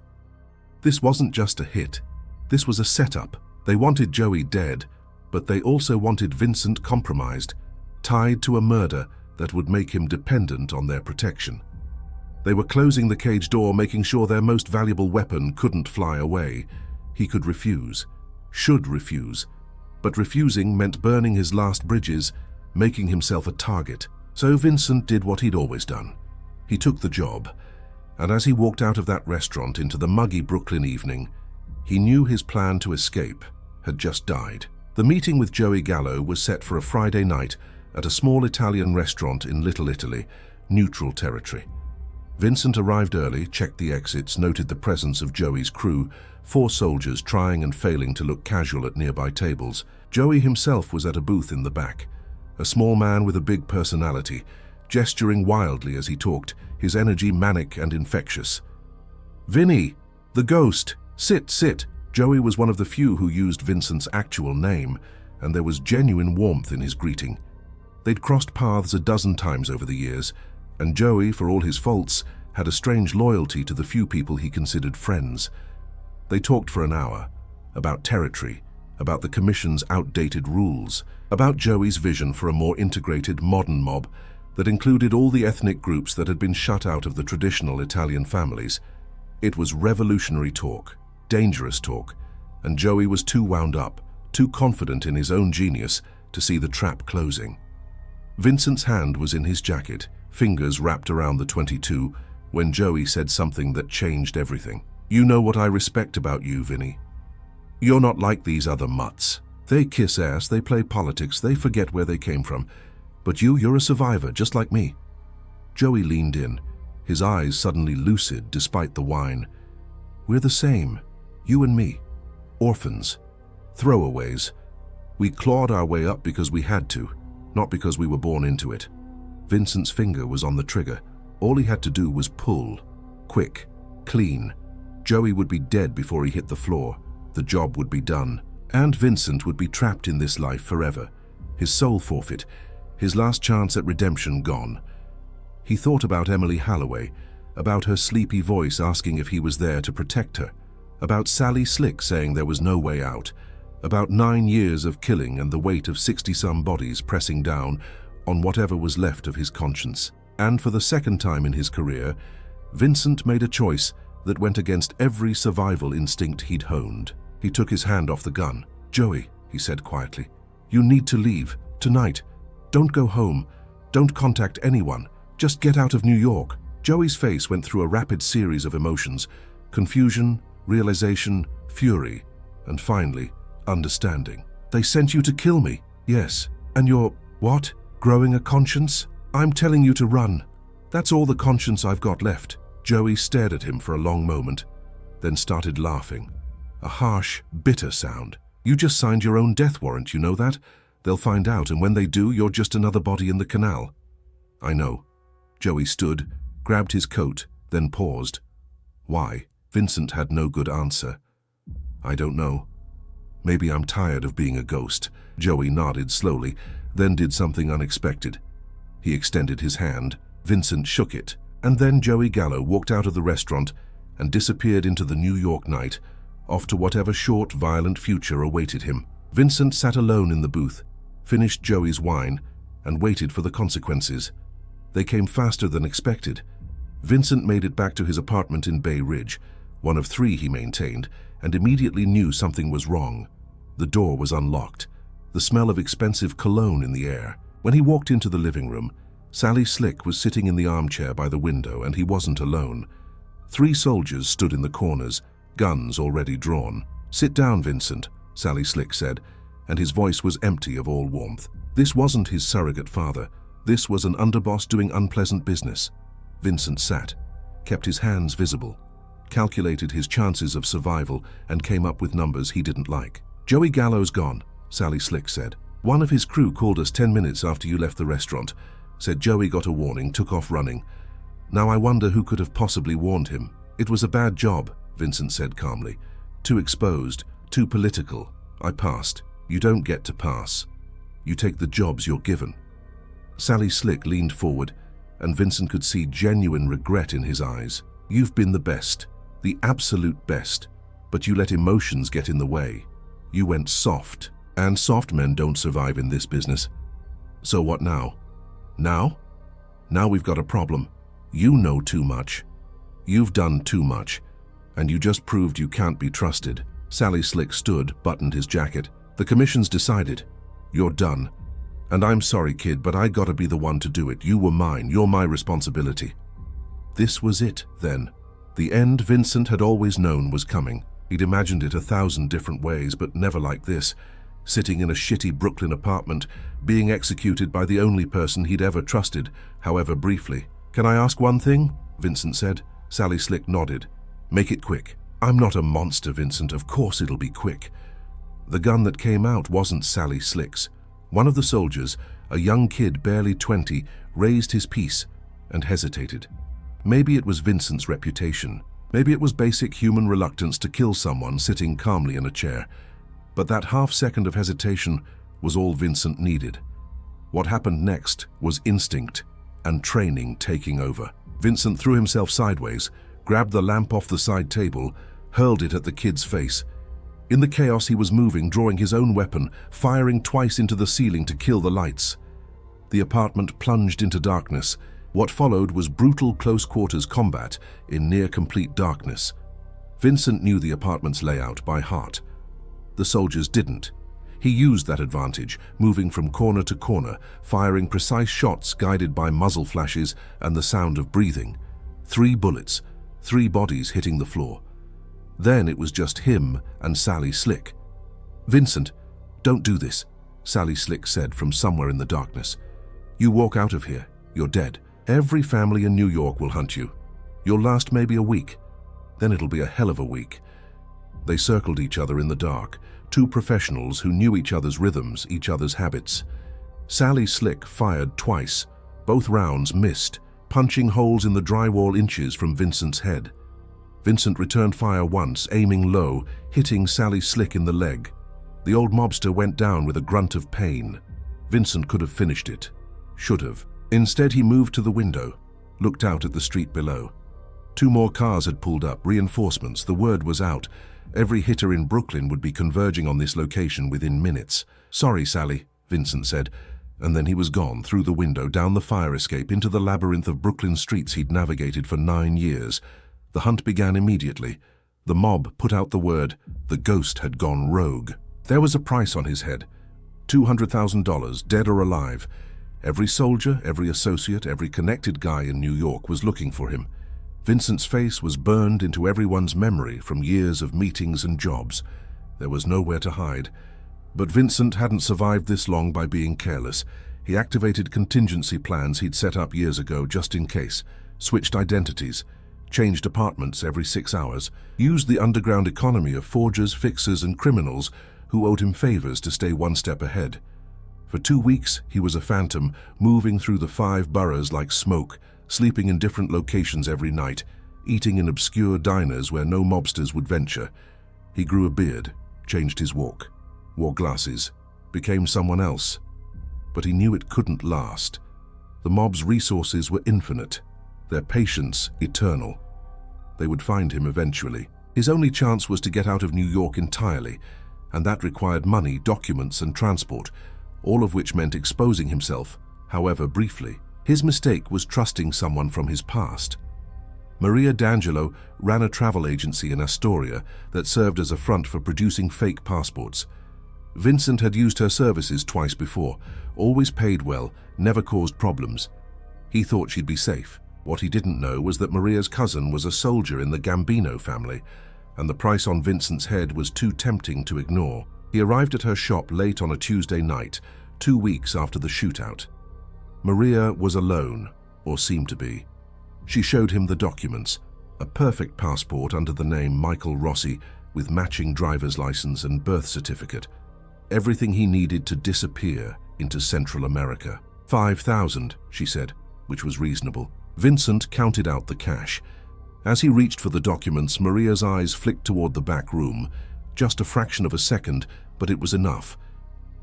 This wasn't just a hit. This was a setup. They wanted Joey dead, but they also wanted Vincent compromised, tied to a murder that would make him dependent on their protection. They were closing the cage door, making sure their most valuable weapon couldn't fly away. He could refuse, should refuse, but refusing meant burning his last bridges, making himself a target. So Vincent did what he'd always done. He took the job, and as he walked out of that restaurant into the muggy Brooklyn evening, he knew his plan to escape had just died. The meeting with Joey Gallo was set for a Friday night at a small Italian restaurant in Little Italy, neutral territory. Vincent arrived early, checked the exits, noted the presence of Joey's crew, 4 soldiers trying and failing to look casual at nearby tables. Joey himself was at a booth in the back, a small man with a big personality, gesturing wildly as he talked, his energy manic and infectious. "Vinny, the ghost, sit, sit." Joey was one of the few who used Vincent's actual name, and there was genuine warmth in his greeting. They'd crossed paths a dozen times over the years, and Joey, for all his faults, had a strange loyalty to the few people he considered friends. They talked for an hour, about territory, about the Commission's outdated rules, about Joey's vision for a more integrated, modern mob that included all the ethnic groups that had been shut out of the traditional Italian families. It was revolutionary talk, dangerous talk, and Joey was too wound up, too confident in his own genius to see the trap closing. Vincent's hand was in his jacket, fingers wrapped around the .22, when Joey said something that changed everything. "You know what I respect about you, Vinny. You're not like these other mutts. They kiss ass, they play politics, they forget where they came from. But you're a survivor, just like me." Joey leaned in, his eyes suddenly lucid despite the wine. "We're the same, you and me. Orphans. Throwaways. We clawed our way up because we had to, not because we were born into it." Vincent's finger was on the trigger. All he had to do was pull. Quick. Clean. Joey would be dead before he hit the floor. The job would be done. And Vincent would be trapped in this life forever. His soul forfeit. His last chance at redemption gone. He thought about Emily Halloway, about her sleepy voice asking if he was there to protect her, about Sally Slick saying there was no way out, about 9 years of killing and the weight of 60-some bodies pressing down on whatever was left of his conscience. And for the second time in his career, Vincent made a choice that went against every survival instinct he'd honed. He took his hand off the gun. "Joey," he said quietly, "you need to leave, tonight. Don't go home. Don't contact anyone. Just get out of New York." Joey's face went through a rapid series of emotions: confusion, realization, fury, and finally, understanding. "They sent you to kill me." "Yes. And you're, what? Growing a conscience?" "I'm telling you to run. That's all the conscience I've got left." Joey stared at him for a long moment, then started laughing. A harsh, bitter sound. "You just signed your own death warrant, you know that? They'll find out, and when they do, you're just another body in the canal." "I know." Joey stood, grabbed his coat, then paused. "Why?" Vincent had no good answer. "I don't know. Maybe I'm tired of being a ghost." Joey nodded slowly, then did something unexpected. He extended his hand. Vincent shook it, and then Joey Gallo walked out of the restaurant and disappeared into the New York night, off to whatever short, violent future awaited him. Vincent sat alone in the booth, finished Joey's wine, and waited for the consequences. They came faster than expected. Vincent made it back to his apartment in Bay Ridge, one of 3 he maintained, and immediately knew something was wrong. The door was unlocked, the smell of expensive cologne in the air. When he walked into the living room, Sally Slick was sitting in the armchair by the window, and he wasn't alone. 3 soldiers stood in the corners, guns already drawn. "Sit down, Vincent," Sally Slick said, and his voice was empty of all warmth. This wasn't his surrogate father. This was an underboss doing unpleasant business. Vincent sat, kept his hands visible, calculated his chances of survival, and came up with numbers he didn't like. "Joey Gallo's gone," Sally Slick said. "One of his crew called us 10 minutes after you left the restaurant. Said Joey got a warning, took off running. Now I wonder who could have possibly warned him." "It was a bad job," Vincent said calmly. "Too exposed, too political. I passed." "You don't get to pass. You take the jobs you're given." Sally Slick leaned forward, and Vincent could see genuine regret in his eyes. "You've been the best, the absolute best, but you let emotions get in the way. You went soft, and soft men don't survive in this business. So what now?" "Now? Now we've got a problem. You know too much. You've done too much, and you just proved you can't be trusted." Sally Slick stood, buttoned his jacket. "The commission's decided. You're done. And I'm sorry, kid, but I gotta be the one to do it. You were mine. You're my responsibility." This was it, then. The end Vincent had always known was coming. He'd imagined it 1,000 different ways, but never like this. Sitting in a shitty Brooklyn apartment, being executed by the only person he'd ever trusted, however briefly. "Can I ask one thing?" Vincent said. Sally Slick nodded. "Make it quick." "I'm not a monster, Vincent. Of course it'll be quick." The gun that came out wasn't Sally Slick's. One of the soldiers, a young kid barely 20, raised his piece and hesitated. Maybe it was Vincent's reputation. Maybe it was basic human reluctance to kill someone sitting calmly in a chair. But that half-second of hesitation was all Vincent needed. What happened next was instinct and training taking over. Vincent threw himself sideways, grabbed the lamp off the side table, hurled it at the kid's face. In the chaos he was moving, drawing his own weapon, firing twice into the ceiling to kill the lights. The apartment plunged into darkness. What followed was brutal close-quarters combat in near-complete darkness. Vincent knew the apartment's layout by heart. The soldiers didn't. He used that advantage, moving from corner to corner, firing precise shots guided by muzzle flashes and the sound of breathing. 3 bullets, 3 bodies hitting the floor. Then it was just him and Sally Slick. "Vincent, don't do this," Sally Slick said from somewhere in the darkness. "You walk out of here, you're dead. Every family in New York will hunt you. You'll last maybe a week. Then it'll be a hell of a week." They circled each other in the dark, 2 professionals who knew each other's rhythms, each other's habits. Sally Slick fired twice. Both rounds missed, punching holes in the drywall inches from Vincent's head. Vincent returned fire once, aiming low, hitting Sally Slick in the leg. The old mobster went down with a grunt of pain. Vincent could have finished it. Should have. Instead, he moved to the window, looked out at the street below. 2 more cars had pulled up, reinforcements. The word was out. Every hitter in Brooklyn would be converging on this location within minutes. "Sorry, Sally," Vincent said, and then he was gone, through the window, down the fire escape, into the labyrinth of Brooklyn streets he'd navigated for 9 years. The hunt began immediately. The mob put out the word the ghost had gone rogue. There was a price on his head. $200,000, dead or alive. Every soldier, every associate, every connected guy in New York was looking for him. Vincent's face was burned into everyone's memory from years of meetings and jobs. There was nowhere to hide. But Vincent hadn't survived this long by being careless. He activated contingency plans he'd set up years ago just in case, switched identities, changed apartments every 6 hours, used the underground economy of forgers, fixers, and criminals who owed him favors to stay one step ahead. For 2 weeks, he was a phantom, moving through the 5 boroughs like smoke, sleeping in different locations every night, eating in obscure diners where no mobsters would venture. He grew a beard, changed his walk, wore glasses, became someone else. But he knew it couldn't last. The mob's resources were infinite, their patience eternal. They would find him eventually. His only chance was to get out of New York entirely, and that required money, documents, and transport, all of which meant exposing himself, however briefly. His mistake was trusting someone from his past. Maria D'Angelo ran a travel agency in Astoria that served as a front for producing fake passports. Vincent had used her services twice before, always paid well, never caused problems. He thought she'd be safe. What he didn't know was that Maria's cousin was a soldier in the Gambino family, and the price on Vincent's head was too tempting to ignore. He arrived at her shop late on a Tuesday night, 2 weeks after the shootout. Maria was alone, or seemed to be. She showed him the documents, a perfect passport under the name Michael Rossi with matching driver's license and birth certificate. Everything he needed to disappear into Central America. 5,000, she said, which was reasonable. Vincent counted out the cash. As he reached for the documents, Maria's eyes flicked toward the back room. Just a fraction of a second, but it was enough.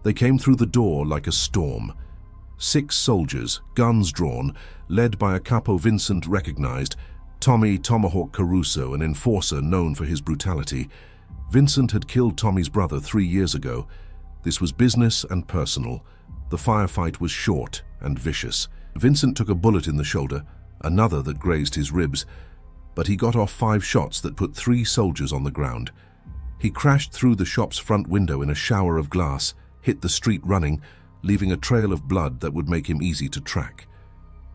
They came through the door like a storm. 6 soldiers, guns drawn, led by a capo Vincent recognized, Tommy Tomahawk Caruso, an enforcer known for his brutality. Vincent had killed Tommy's brother 3 years ago. This was business and personal. The firefight was short and vicious. Vincent took a bullet in the shoulder, another that grazed his ribs, but he got off 5 shots that put 3 soldiers on the ground. He crashed through the shop's front window in a shower of glass, hit the street running, leaving a trail of blood that would make him easy to track.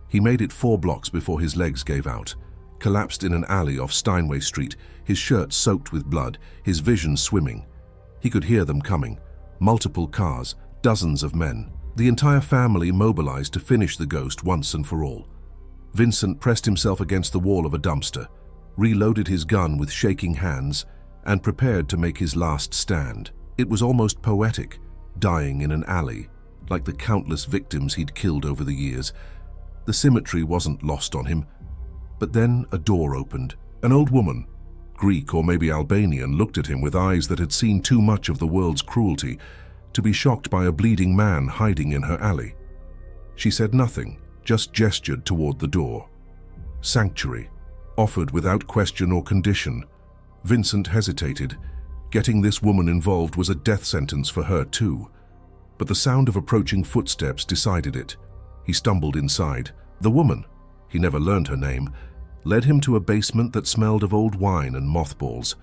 He made it 4 blocks before his legs gave out, collapsed in an alley off Steinway Street, his shirt soaked with blood, his vision swimming. He could hear them coming, multiple cars, dozens of men. The entire family mobilized to finish the ghost once and for all. Vincent pressed himself against the wall of a dumpster, reloaded his gun with shaking hands, and prepared to make his last stand. It was almost poetic, dying in an alley, like the countless victims he'd killed over the years. The symmetry wasn't lost on him. But then a door opened. An old woman, Greek or maybe Albanian, looked at him with eyes that had seen too much of the world's cruelty to be shocked by a bleeding man hiding in her alley. She said nothing, just gestured toward the door. Sanctuary, offered without question or condition. Vincent hesitated. Getting this woman involved was a death sentence for her too. But the sound of approaching footsteps decided it. He stumbled inside. The woman, he never learned her name, led him to a basement that smelled of old wine and mothballs.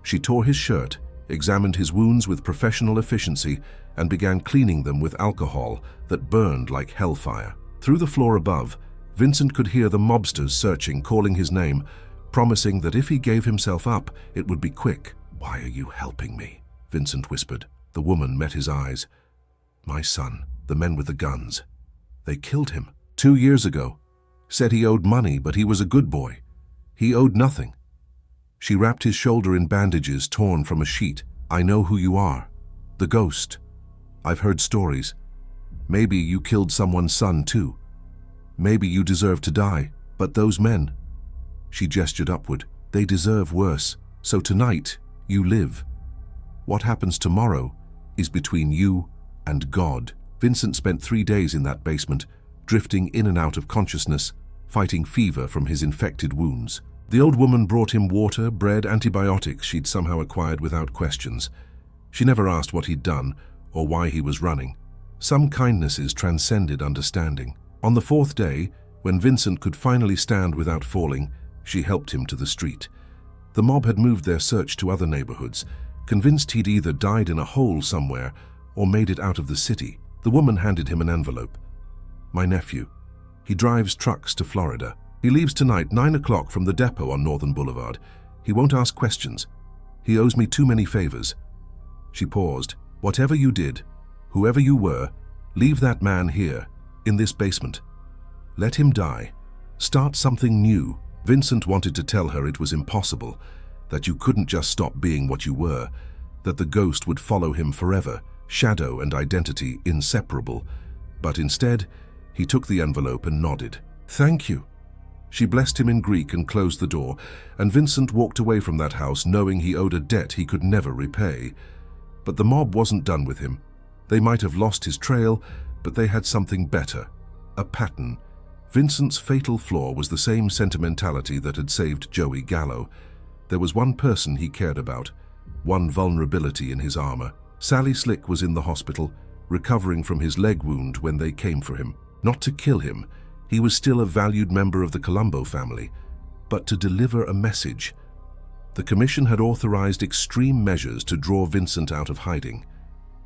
She tore his shirt, examined his wounds with professional efficiency, and began cleaning them with alcohol that burned like hellfire. Through the floor above, Vincent could hear the mobsters searching, calling his name, promising that if he gave himself up, it would be quick. "Why are you helping me?" Vincent whispered. The woman met his eyes. "My son, the men with the guns. They killed him 2 years ago. Said he owed money, but he was a good boy. He owed nothing." She wrapped his shoulder in bandages torn from a sheet. "I know who you are. The ghost. I've heard stories. Maybe you killed someone's son too. Maybe you deserve to die, but those men..." She gestured upward. "They deserve worse. So tonight, you live. What happens tomorrow is between you and God." Vincent spent 3 days in that basement, drifting in and out of consciousness, fighting fever from his infected wounds. The old woman brought him water, bread, antibiotics she'd somehow acquired without questions. She never asked what he'd done or why he was running. Some kindnesses transcended understanding. On the 4th day, when Vincent could finally stand without falling, she helped him to the street. The mob had moved their search to other neighborhoods, convinced he'd either died in a hole somewhere or made it out of the city. The woman handed him an envelope. "My nephew. He drives trucks to Florida. He leaves tonight 9 o'clock from the depot on Northern Boulevard. He won't ask questions. He owes me too many favors." She paused. "Whatever you did, whoever you were, leave that man here, in this basement. Let him die. Start something new." Vincent wanted to tell her it was impossible, that you couldn't just stop being what you were, that the ghost would follow him forever, shadow and identity inseparable. But instead, he took the envelope and nodded. "Thank you." She blessed him in Greek and closed the door, and Vincent walked away from that house knowing he owed a debt he could never repay. But the mob wasn't done with him. They might have lost his trail, but they had something better, a pattern. Vincent's fatal flaw was the same sentimentality that had saved Joey Gallo. There was one person he cared about, one vulnerability in his armor. Sally Slick was in the hospital, recovering from his leg wound when they came for him. Not to kill him, he was still a valued member of the Colombo family, but to deliver a message. The commission had authorized extreme measures to draw Vincent out of hiding.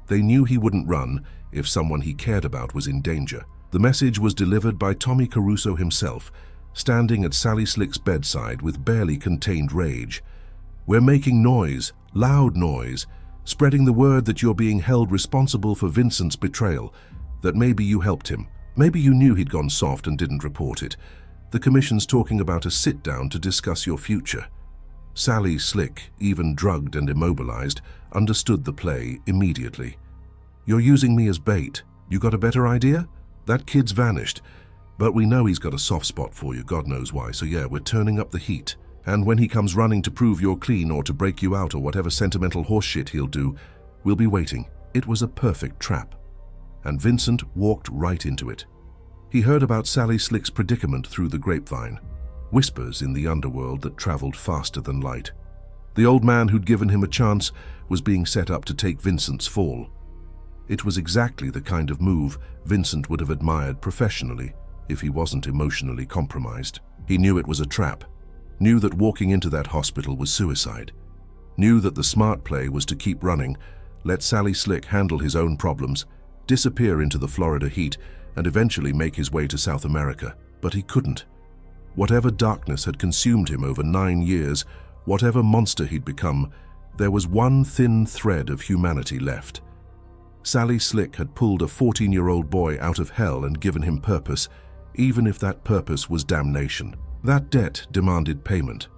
They knew he wouldn't run if someone he cared about was in danger. The message was delivered by Tommy Caruso himself, standing at Sally Slick's bedside with barely contained rage. "We're making noise, loud noise, spreading the word that you're being held responsible for Vincent's betrayal, that maybe you helped him. Maybe you knew he'd gone soft and didn't report it. The commission's talking about a sit-down to discuss your future." Sally Slick, even drugged and immobilized, understood the play immediately. "You're using me as bait. You got a better idea? That kid's vanished. But we know he's got a soft spot for you, God knows why, so yeah, we're turning up the heat. And when he comes running to prove you're clean or to break you out or whatever sentimental horseshit he'll do, we'll be waiting." It was a perfect trap. And Vincent walked right into it. He heard about Sally Slick's predicament through the grapevine, whispers in the underworld that traveled faster than light. The old man who'd given him a chance was being set up to take Vincent's fall. It was exactly the kind of move Vincent would have admired professionally if he wasn't emotionally compromised. He knew it was a trap, knew that walking into that hospital was suicide, knew that the smart play was to keep running, let Sally Slick handle his own problems, disappear into the Florida heat, and eventually make his way to South America. But he couldn't. Whatever darkness had consumed him over 9 years, whatever monster he'd become, there was one thin thread of humanity left. Sally Slick had pulled a 14-year-old boy out of hell and given him purpose. even if that purpose was damnation. That debt demanded payment.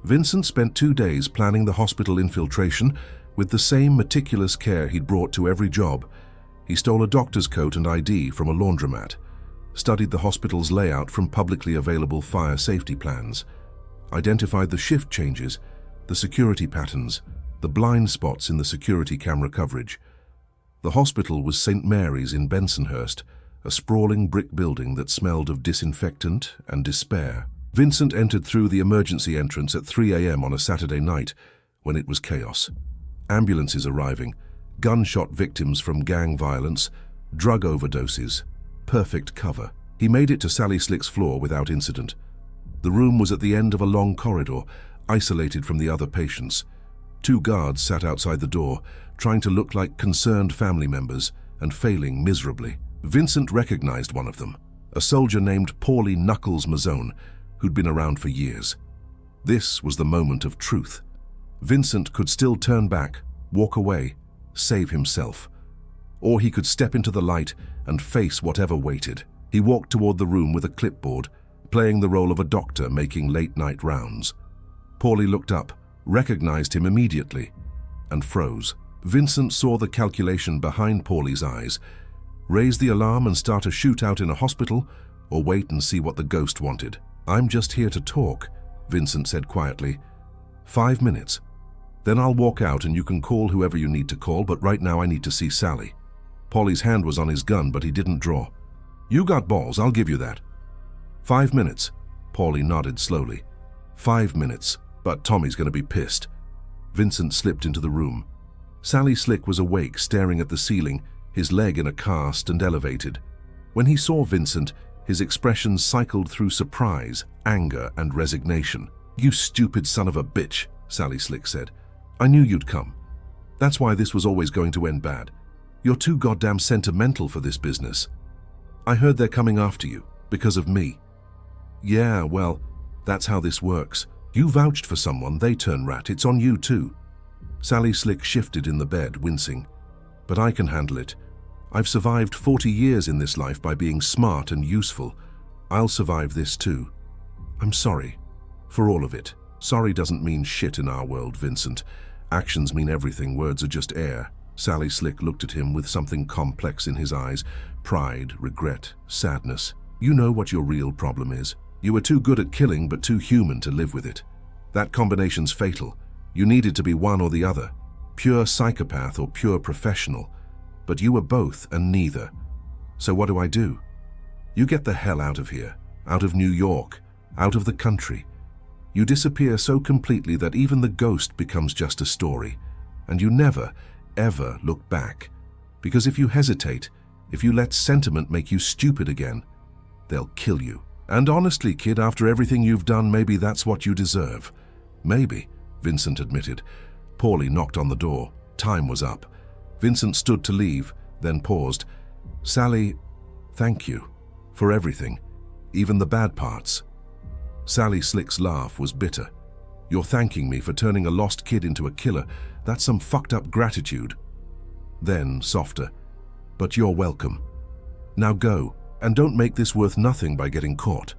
Vincent spent 2 days planning the hospital infiltration with the same meticulous care he'd brought to every job. He stole a doctor's coat and ID from a laundromat, studied the hospital's layout from publicly available fire safety plans, identified the shift changes, the security patterns, the blind spots in the security camera coverage. The hospital was St. Mary's in Bensonhurst, a sprawling brick building that smelled of disinfectant and despair. Vincent entered through the emergency entrance at 3 a.m. on a Saturday night, when it was chaos. Ambulances arriving, gunshot victims from gang violence, drug overdoses. Perfect cover. He made it to Sally Slick's floor without incident. The room was at the end of a long corridor, isolated from the other patients. 2 guards sat outside the door, trying to look like concerned family members and failing miserably. Vincent recognized one of them, a soldier named Paulie Knuckles Mazzone, who'd been around for years. This was the moment of truth. Vincent could still turn back, walk away, save himself. Or he could step into the light and face whatever waited. He walked toward the room with a clipboard, playing the role of a doctor making late-night rounds. Paulie looked up, recognized him immediately, and froze. Vincent saw the calculation behind Paulie's eyes. Raise the alarm and start a shootout in a hospital, or wait and see what the ghost wanted. "I'm just here to talk," Vincent said quietly. 5 minutes. Then I'll walk out and you can call whoever you need to call, but right now I need to see Sally. Paulie's hand was on his gun, but he didn't draw. "You got balls, I'll give you that." 5 minutes. Paulie nodded slowly. 5 minutes, but Tommy's going to be pissed. Vincent slipped into the room. Sally Slick was awake, staring at the ceiling, his leg in a cast and elevated. When he saw Vincent, his expression cycled through surprise, anger, and resignation. "You stupid son of a bitch," Sally Slick said. "I knew you'd come. That's why this was always going to end bad. You're too goddamn sentimental for this business. I heard they're coming after you, because of me." "Yeah, well, that's how this works. You vouched for someone, they turn rat, it's on you too." Sally Slick shifted in the bed, wincing. "But I can handle it. I've survived 40 years in this life by being smart and useful. I'll survive this too. I'm sorry. For all of it. Sorry doesn't mean shit in our world, Vincent. Actions mean everything, words are just air." Sally Slick looked at him with something complex in his eyes. Pride, regret, sadness. "You know what your real problem is. You were too good at killing but too human to live with it. That combination's fatal. You needed to be one or the other. Pure psychopath or pure professional. But you were both and neither. So what do? You get the hell out of here. Out of New York. Out of the country. You disappear so completely that even the ghost becomes just a story. And you never, ever look back. Because if you hesitate, if you let sentiment make you stupid again, they'll kill you. And honestly, kid, after everything you've done, maybe that's what you deserve." "Maybe," Vincent admitted. Paulie knocked on the door. Time was up. Vincent stood to leave, then paused. "Sally, thank you. For everything. Even the bad parts." Sally Slick's laugh was bitter. "You're thanking me for turning a lost kid into a killer. That's some fucked up gratitude." Then, softer, "But you're welcome. Now go, and don't make this worth nothing by getting caught."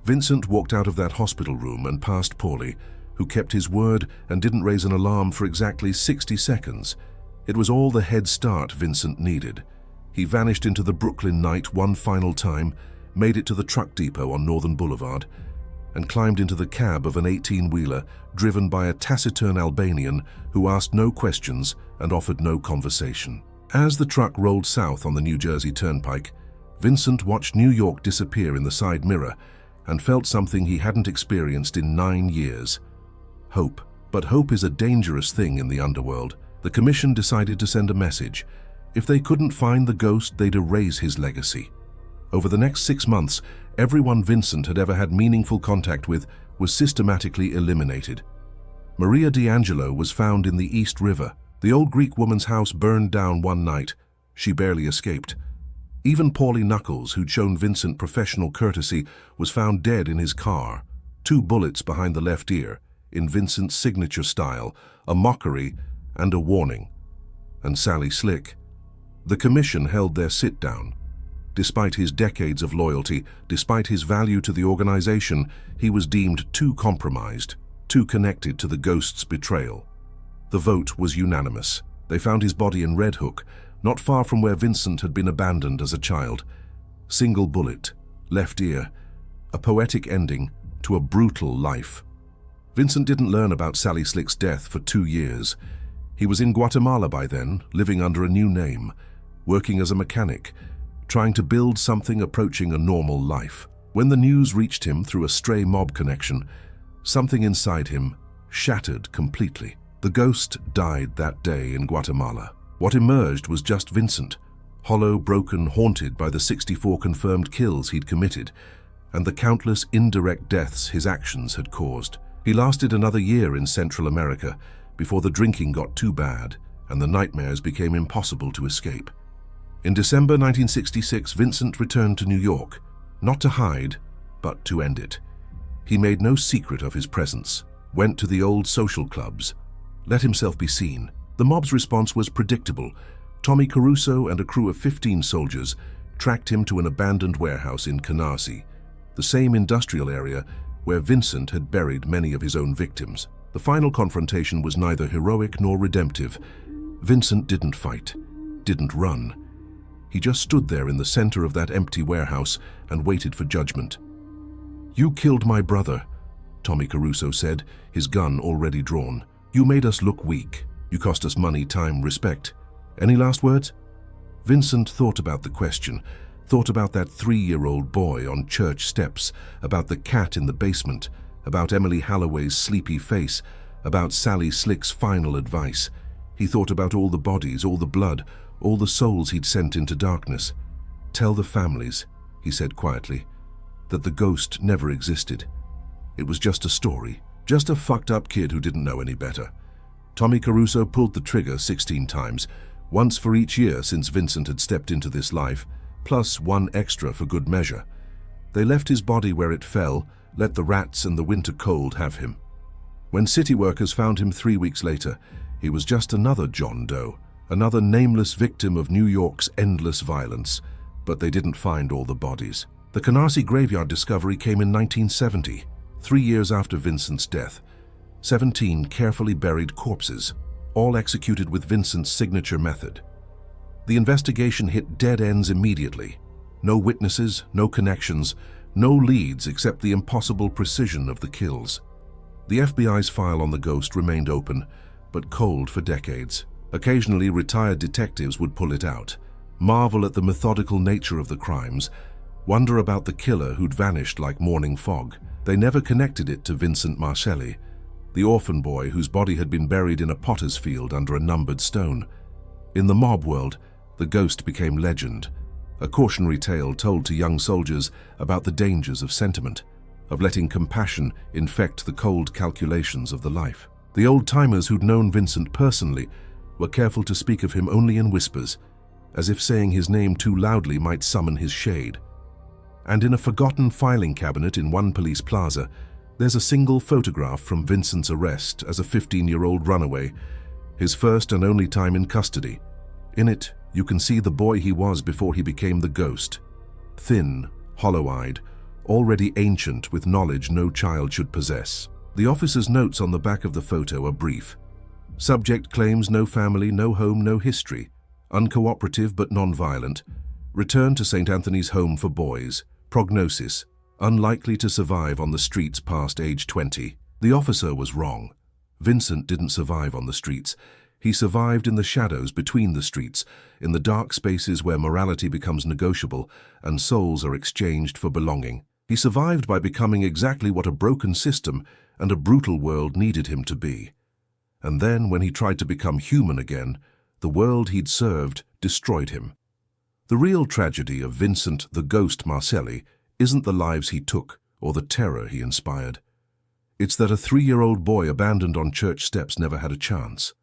Vincent walked out of that hospital room and past Paulie, who kept his word and didn't raise an alarm for exactly 60 seconds. It was all the head start Vincent needed. He vanished into the Brooklyn night one final time, made it to the truck depot on Northern Boulevard, and climbed into the cab of an 18-wheeler driven by a taciturn Albanian who asked no questions and offered no conversation. As the truck rolled south on the New Jersey Turnpike, Vincent watched New York disappear in the side mirror and felt something he hadn't experienced in 9 years. Hope. But hope is a dangerous thing in the underworld. The commission decided to send a message. If they couldn't find the ghost, they'd erase his legacy. Over the next 6 months, everyone Vincent had ever had meaningful contact with was systematically eliminated. Maria D'Angelo was found in the East River. The old Greek woman's house burned down one night. She barely escaped. Even Paulie Knuckles, who'd shown Vincent professional courtesy, was found dead in his car. 2 bullets behind the left ear, in Vincent's signature style, a mockery and a warning. And Sally Slick. The commission held their sit-down. Despite his decades of loyalty, despite his value to the organization, he was deemed too compromised, too connected to the ghost's betrayal. The vote was unanimous. They found his body in Red Hook, not far from where Vincent had been abandoned as a child. Single bullet, left ear, a poetic ending to a brutal life. Vincent didn't learn about Sally Slick's death for 2 years. He was in Guatemala by then, living under a new name, working as a mechanic, trying to build something approaching a normal life. When the news reached him through a stray mob connection, something inside him shattered completely. The ghost died that day in Guatemala. What emerged was just Vincent, hollow, broken, haunted by the 64 confirmed kills he'd committed and the countless indirect deaths his actions had caused. He lasted another year in Central America before the drinking got too bad and the nightmares became impossible to escape. In December 1966, Vincent returned to New York, not to hide, but to end it. He made no secret of his presence, went to the old social clubs, let himself be seen. The mob's response was predictable. Tommy Caruso and a crew of 15 soldiers tracked him to an abandoned warehouse in Canarsie, the same industrial area where Vincent had buried many of his own victims. The final confrontation was neither heroic nor redemptive. Vincent didn't fight, didn't run. He just stood there in the center of that empty warehouse and waited for judgment. "You killed my brother," Tommy Caruso said, his gun already drawn. "You made us look weak. You cost us money, time, respect. Any last words?" Vincent thought about the question, thought about that 3-year-old boy on church steps, about the cat in the basement, about Emily Halloway's sleepy face, about Sally Slick's final advice. He thought about all the bodies, all the blood, all the souls he'd sent into darkness. "Tell the families," he said quietly, "that the ghost never existed. It was just a story, just a fucked up kid who didn't know any better." Tommy Caruso pulled the trigger 16 times, once for each year since Vincent had stepped into this life, plus 1 extra for good measure. They left his body where it fell, let the rats and the winter cold have him. When city workers found him 3 weeks later, he was just another John Doe, another nameless victim of New York's endless violence, but they didn't find all the bodies. The Canarsie graveyard discovery came in 1970, 3 years after Vincent's death. 17 carefully buried corpses, all executed with Vincent's signature method. The investigation hit dead ends immediately. No witnesses, no connections, no leads except the impossible precision of the kills. The FBI's file on the ghost remained open, but cold for decades. Occasionally, retired detectives would pull it out, marvel at the methodical nature of the crimes, wonder about the killer who'd vanished like morning fog. They never connected it to Vincent Marcelli, the orphan boy whose body had been buried in a potter's field under a numbered stone. In the mob world, the ghost became legend, a cautionary tale told to young soldiers about the dangers of sentiment, of letting compassion infect the cold calculations of the life. The old-timers who'd known Vincent personally were careful to speak of him only in whispers, as if saying his name too loudly might summon his shade. And in a forgotten filing cabinet in one police plaza, there's a single photograph from Vincent's arrest as a 15-year-old runaway, his first and only time in custody. In it, you can see the boy he was before he became the ghost. Thin, hollow-eyed, already ancient with knowledge no child should possess. The officer's notes on the back of the photo are brief. Subject claims no family, no home, no history. Uncooperative but non-violent. Return to St. Anthony's Home for Boys. Prognosis: unlikely to survive on the streets past age 20. The officer was wrong. Vincent didn't survive on the streets. He survived in the shadows between the streets, in the dark spaces where morality becomes negotiable and souls are exchanged for belonging. He survived by becoming exactly what a broken system and a brutal world needed him to be. And then, when he tried to become human again, the world he'd served destroyed him. The real tragedy of Vincent the Ghost Marcelli isn't the lives he took or the terror he inspired. It's that a 3-year-old boy abandoned on church steps never had a chance.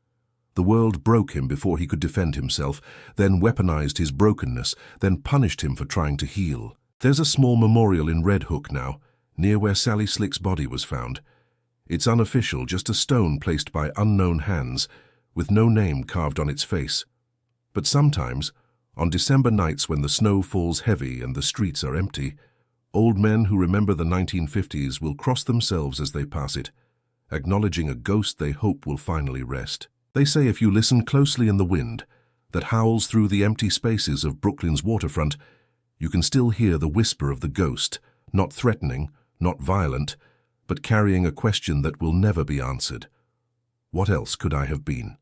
The world broke him before he could defend himself, then weaponized his brokenness, then punished him for trying to heal. There's a small memorial in Red Hook now, near where Sally Slick's body was found. It's unofficial, just a stone placed by unknown hands, with no name carved on its face. But sometimes, On December nights when the snow falls heavy and the streets are empty, old men who remember the 1950s will cross themselves as they pass it, acknowledging a ghost they hope will finally rest. They say if you listen closely in the wind that howls through the empty spaces of Brooklyn's waterfront, you can still hear the whisper of the ghost, not threatening, not violent, but carrying a question that will never be answered. What else could I have been?